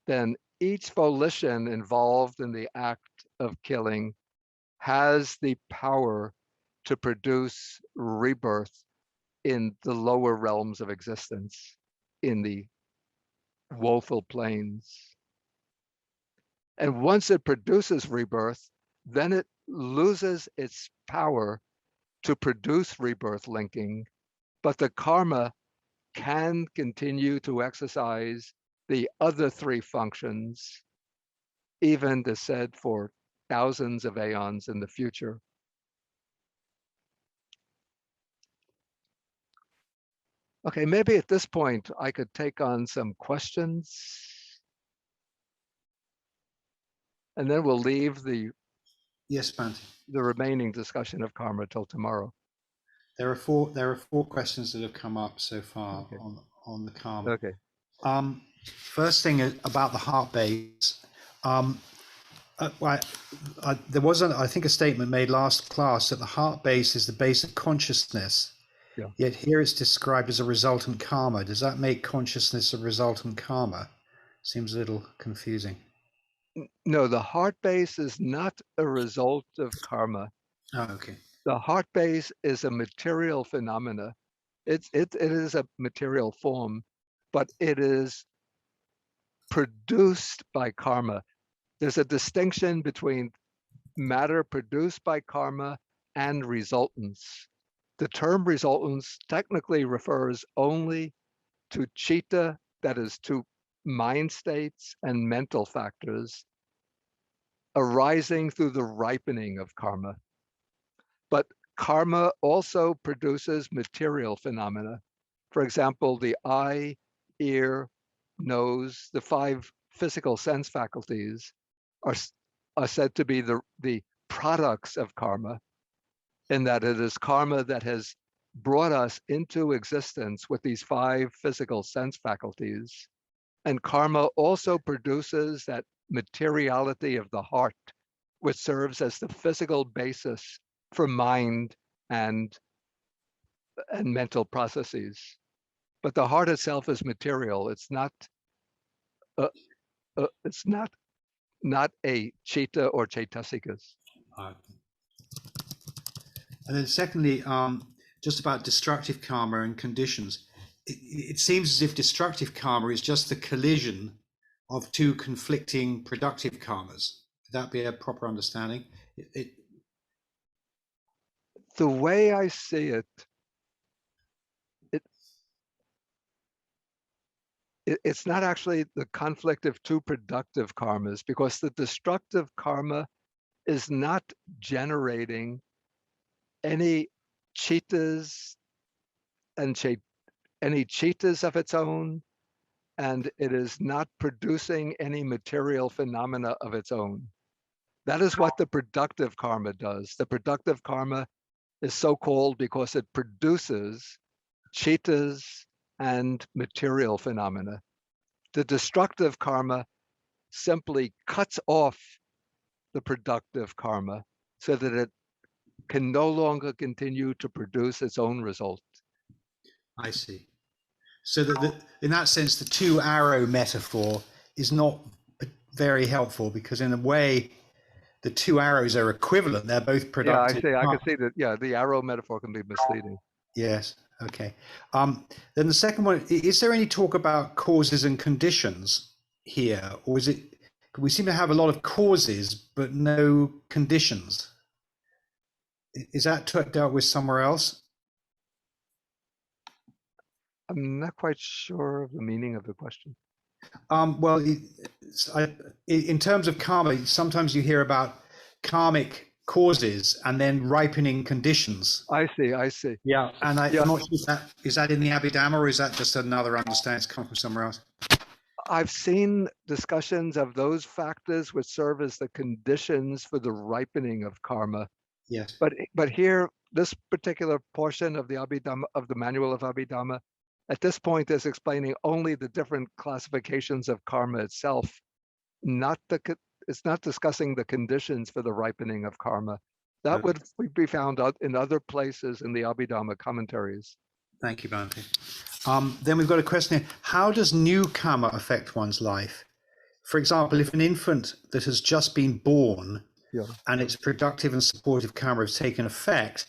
then each volition involved in the act of killing has the power to produce rebirth in the lower realms of existence, in the woeful planes. And once it produces rebirth, then it loses its power to produce rebirth linking, but the karma can continue to exercise the other three functions, even as said for thousands of aeons in the future. Okay, maybe at this point I could take on some questions, and then we'll leave the Yes, Bhante. the remaining discussion of karma till tomorrow. There are four questions that have come up so far Okay. on the karma. Okay. First thing about the heart base. There was, I think, a statement made last class that the heart base is the base of consciousness. Yeah. Yet here it's described as a resultant karma. Does that make consciousness a resultant karma? Seems a little confusing. No, the heart base is not a result of karma. Oh, okay. The heart base is a material phenomena. It is a material form, but it is produced by karma. There's a distinction between matter produced by karma and resultants. The term resultants technically refers only to citta, that is to mind states and mental factors arising through the ripening of karma. But karma also produces material phenomena. For example, the eye, ear, nose, the 5 physical sense faculties are said to be the products of karma, in that it is karma that has brought us into existence with these 5 physical sense faculties. And karma also produces that materiality of the heart, which serves as the physical basis for mind and mental processes. But the heart itself is material. It's not not a citta or chaitasikas. And then secondly, just about destructive karma and conditions. It seems as if destructive karma is just the collision of 2 conflicting productive karmas. Would that be a proper understanding? The way I see it, it's not actually the conflict of 2 productive karmas, because the destructive karma is not generating any cittas and any cittas of its own, and it is not producing any material phenomena of its own. That is what the productive karma does. The productive karma is so called because it produces cittas and material phenomena. The destructive karma simply cuts off the productive karma so that it can no longer continue to produce its own result. I see. So that in that sense, the 2-arrow metaphor is not very helpful, because in a way, the 2 arrows are equivalent. They're both productive. Yeah, I can see that. Yeah, the arrow metaphor can be misleading. Yes. Okay. Then the second one, is there any talk about causes and conditions here, or is it? We seem to have a lot of causes but no conditions. Is that dealt with somewhere else? I'm not quite sure of the meaning of the question. Well, in terms of karma, sometimes you hear about karmic causes and then ripening conditions. I see. Yeah, and I'm not sure is that in the Abhidharma, or is that just another understanding that's come from somewhere else? I've seen discussions of those factors which serve as the conditions for the ripening of karma. Yes. But here, this particular portion of the Abhidharma, of the manual of Abhidharma, at this point is explaining only the different classifications of karma itself. It's not discussing the conditions for the ripening of karma. That would be found out in other places in the Abhidharma commentaries. Thank you, Bhante. Then we've got a question here. How does new karma affect one's life? For example, if an infant that has just been born and its productive and supportive karma has taken effect,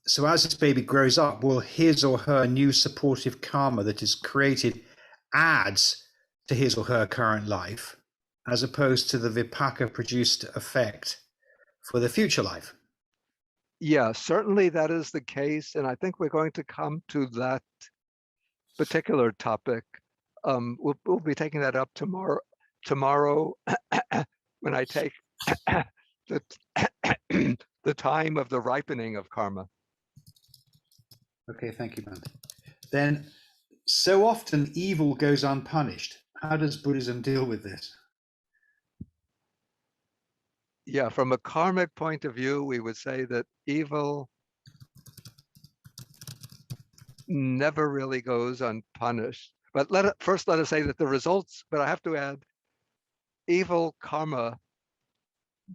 so as this baby grows up, will his or her new supportive karma that is created adds to his or her current life, as opposed to the vipaka produced effect for the future life? Yeah, certainly that is the case. And I think we're going to come to that particular topic. We'll be taking that up tomorrow when I take the time of the ripening of karma. Okay, thank you, Bhante. Then, so often evil goes unpunished. How does Buddhism deal with this? Yeah, from a karmic point of view, we would say that evil never really goes unpunished. But first let us say that the results, but I have to add, evil karma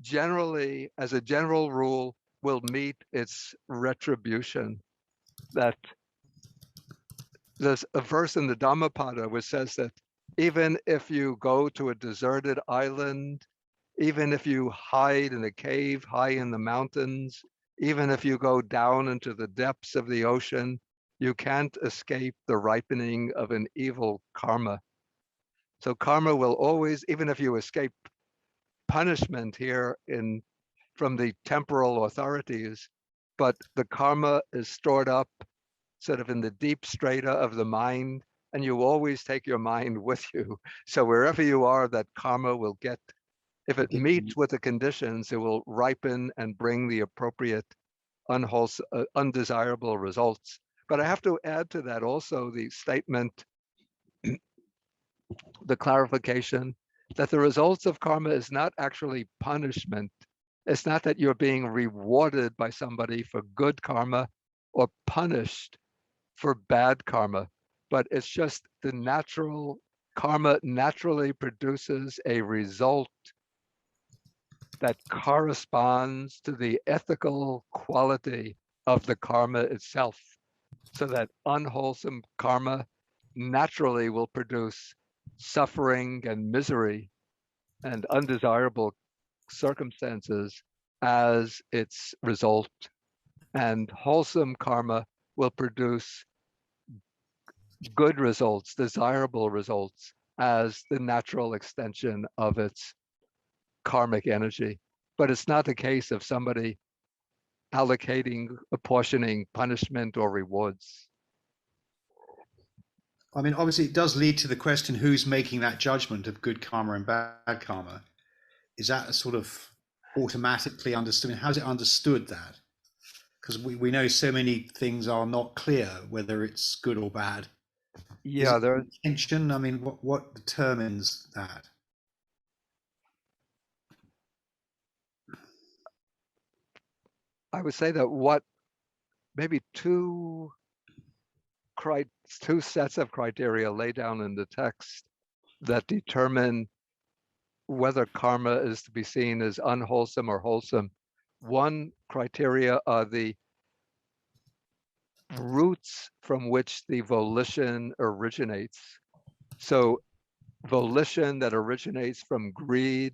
generally, as a general rule, will meet its retribution. That there's a verse in the Dhammapada which says that even if you go to a deserted island, even if you hide in a cave high in the mountains, even if you go down into the depths of the ocean, you can't escape the ripening of an evil karma. So karma will always, even if you escape punishment here from the temporal authorities, but the karma is stored up sort of in the deep strata of the mind, and you always take your mind with you. So wherever you are, that karma will get, if it meets with the conditions, it will ripen and bring the appropriate unwholesome, undesirable results. But I have to add to that also the statement, the clarification that the results of karma is not actually punishment. It's not that you're being rewarded by somebody for good karma or punished for bad karma, but it's just the natural karma naturally produces a result that corresponds to the ethical quality of the karma itself. So that unwholesome karma naturally will produce suffering and misery and undesirable circumstances as its result. And wholesome karma will produce good results, desirable results, as the natural extension of its karmic energy. But it's not the case of somebody allocating, apportioning punishment or rewards. I mean, obviously, it does lead to the question: who's making that judgment of good karma and bad karma? Is that a sort of automatically understood? I mean, how's it understood that? Because we know so many things are not clear whether it's good or bad. Is Yeah, it intention? I mean, what determines that? I would say that what maybe two sets of criteria lay down in the text that determine whether karma is to be seen as unwholesome or wholesome. One criteria are the roots from which the volition originates. So volition that originates from greed,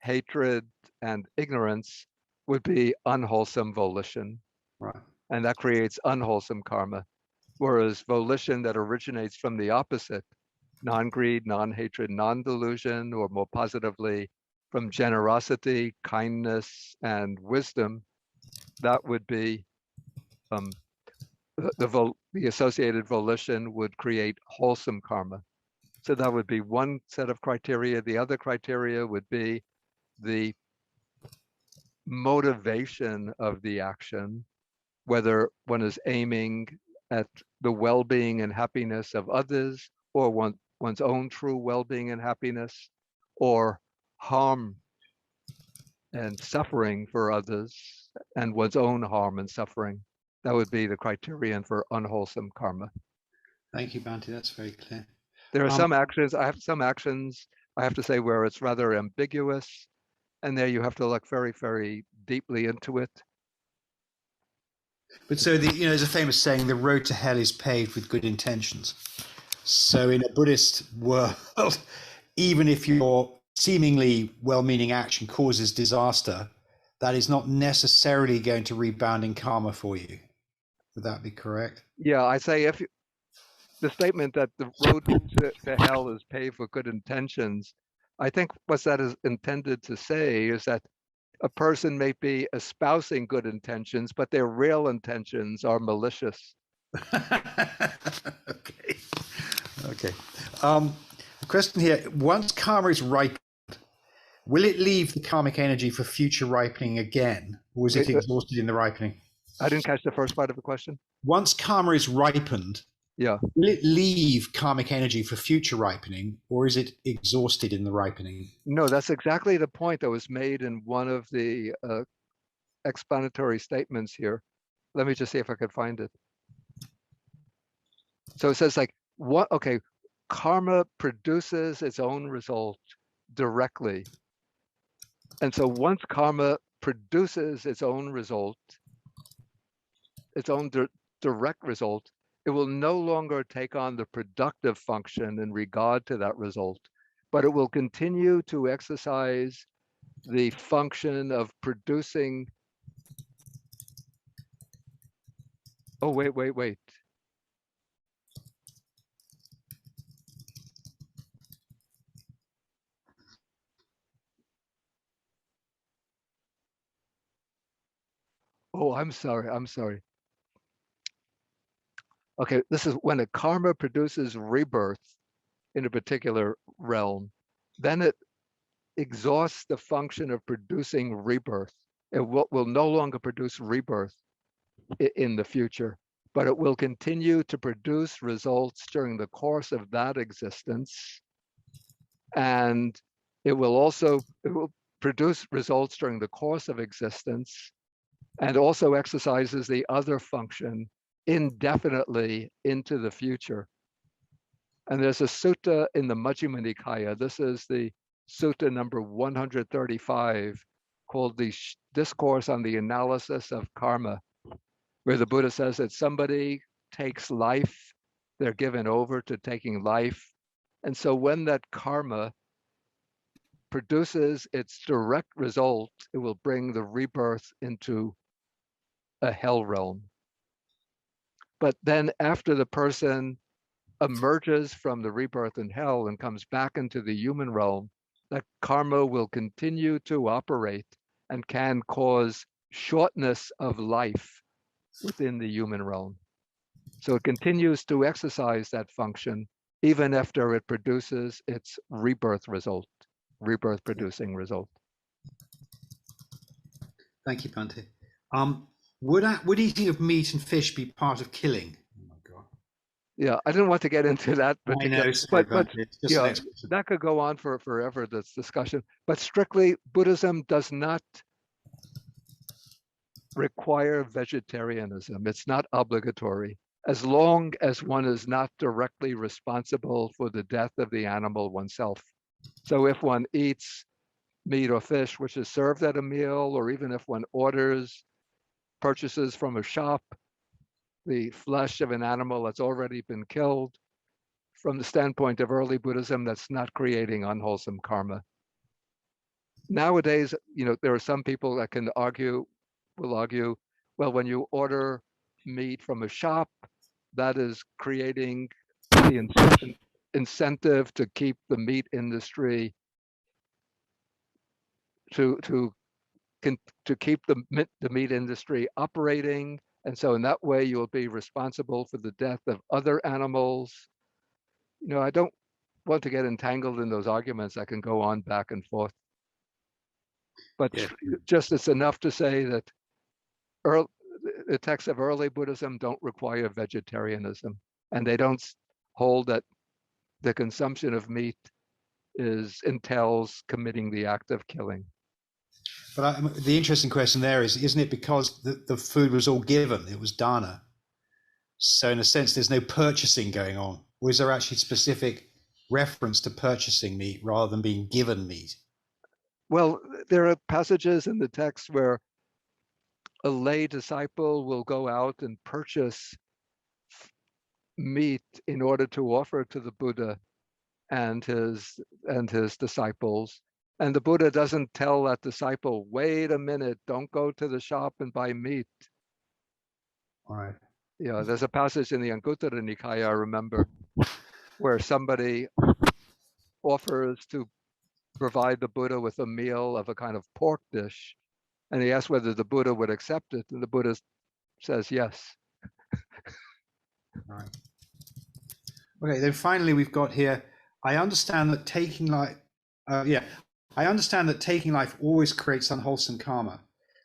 hatred, and ignorance would be unwholesome volition. Right. And that creates unwholesome karma. Whereas volition that originates from the opposite, non-greed, non-hatred, non-delusion, or more positively, from generosity, kindness, and wisdom, that would be the associated volition would create wholesome karma. So that would be one set of criteria. The other criteria would be the motivation of the action, whether one is aiming at the well-being and happiness of others, or one's own true well-being and happiness, or harm and suffering for others, and one's own harm and suffering. That would be the criterion for unwholesome karma. Thank you, Bhante. That's very clear. There are some actions, I have to say, where it's rather ambiguous, and there you have to look very, very deeply into it. But so there's a famous saying: the road to hell is paved with good intentions. So in a Buddhist world, even if your seemingly well-meaning action causes disaster, that is not necessarily going to rebound in karma for you. Would that be correct? Yeah, I say the statement that the road to hell is paved with good intentions, I think what that is intended to say is that a person may be espousing good intentions, but their real intentions are malicious. Okay. Question here: once karma is ripened, will it leave the karmic energy for future ripening again, or is it exhausted in the ripening? I didn't catch the first part of the question. Once karma is ripened, Yeah. Will it leave karmic energy for future ripening, or is it exhausted in the ripening? No, that's exactly the point that was made in one of the explanatory statements here. Let me just see if I could find it. So it says like, what? Okay, karma produces its own result directly. And so once karma produces its own result, its own direct result, it will no longer take on the productive function in regard to that result, but it will continue to exercise the function of producing. Oh, wait. Oh, I'm sorry. Okay, this is when a karma produces rebirth in a particular realm, then it exhausts the function of producing rebirth. It will no longer produce rebirth in the future, but it will continue to produce results during the course of that existence. And it will produce results during the course of existence, and also exercises the other function indefinitely into the future. And there's a sutta in the Majjhima Nikaya. This is the sutta number 135, called the Discourse on the Analysis of Karma, where the Buddha says that somebody takes life, they're given over to taking life. And so when that karma produces its direct result, it will bring the rebirth into a hell realm. But then after the person emerges from the rebirth in hell and comes back into the human realm, that karma will continue to operate and can cause shortness of life within the human realm. So it continues to exercise that function even after it produces its rebirth producing result. Thank you, Bhante. Would eating of meat and fish be part of killing? Oh my God. Yeah, I didn't want to get into that particular, I know, sorry, but it's just an yeah, expression. that could go on for forever, this discussion. But strictly, Buddhism does not require vegetarianism. It's not obligatory, as long as one is not directly responsible for the death of the animal oneself. So if one eats meat or fish which is served at a meal, or even if one purchases from a shop the flesh of an animal that's already been killed, from the standpoint of early Buddhism, that's not creating unwholesome karma. Nowadays, there are some people that will argue, well, when you order meat from a shop, that is creating the incentive to keep the meat industry to keep the meat industry operating, and so in that way you will be responsible for the death of other animals. I don't want to get entangled in those arguments that can go on back and forth, but Yeah. just it's enough to say that the texts of early Buddhism don't require vegetarianism, and they don't hold that the consumption of meat entails committing the act of killing. But the interesting question there is, isn't it because the food was all given? It was dana. So in a sense, there's no purchasing going on. Or is there actually specific reference to purchasing meat rather than being given meat? Well, there are passages in the text where a lay disciple will go out and purchase meat in order to offer to the Buddha and his disciples. And the Buddha doesn't tell that disciple, wait a minute, don't go to the shop and buy meat. All right. Yeah, there's a passage in the Anguttara Nikaya, I remember, where somebody offers to provide the Buddha with a meal of a kind of pork dish. And he asks whether the Buddha would accept it. And the Buddha says yes. All right. Okay, then finally we've got here, I understand that taking life, I understand that taking life always creates unwholesome karma,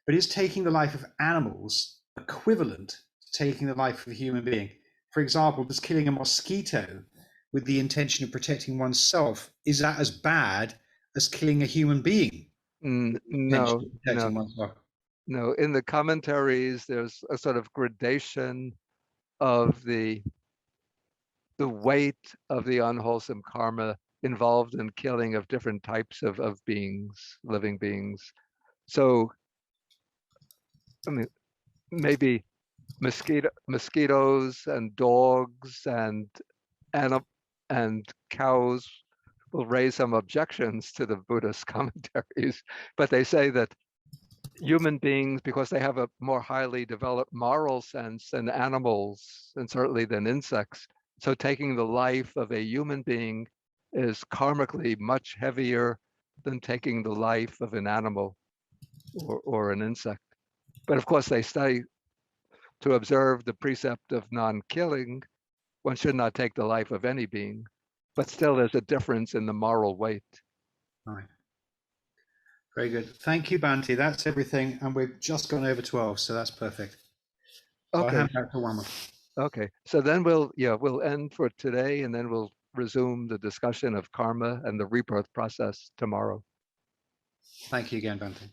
but is taking the life of animals equivalent to taking the life of a human being? for example, does killing a mosquito with the intention of protecting oneself, is that as bad as killing a human being with the intention No, of no, protecting oneself? no. In the commentaries, there's a sort of gradation of the weight of the unwholesome karma involved in killing of different types of beings, living beings. So, I mean, maybe mosquitoes and dogs and and cows will raise some objections to the Buddhist commentaries, but they say that human beings, because they have a more highly developed moral sense than animals and certainly than insects, so taking the life of a human being is karmically much heavier than taking the life of an animal or an insect. But of course, they say to observe the precept of non-killing, one should not take the life of any being, but still there's a difference in the moral weight. Right. Very good. Thank you, Bhante. That's everything. And we've just gone over 12, so that's perfect. So I'll Okay, hand back to Wama. okay. So then we'll end for today, and then we'll resume the discussion of karma and the rebirth process tomorrow. Thank you again, Bhante.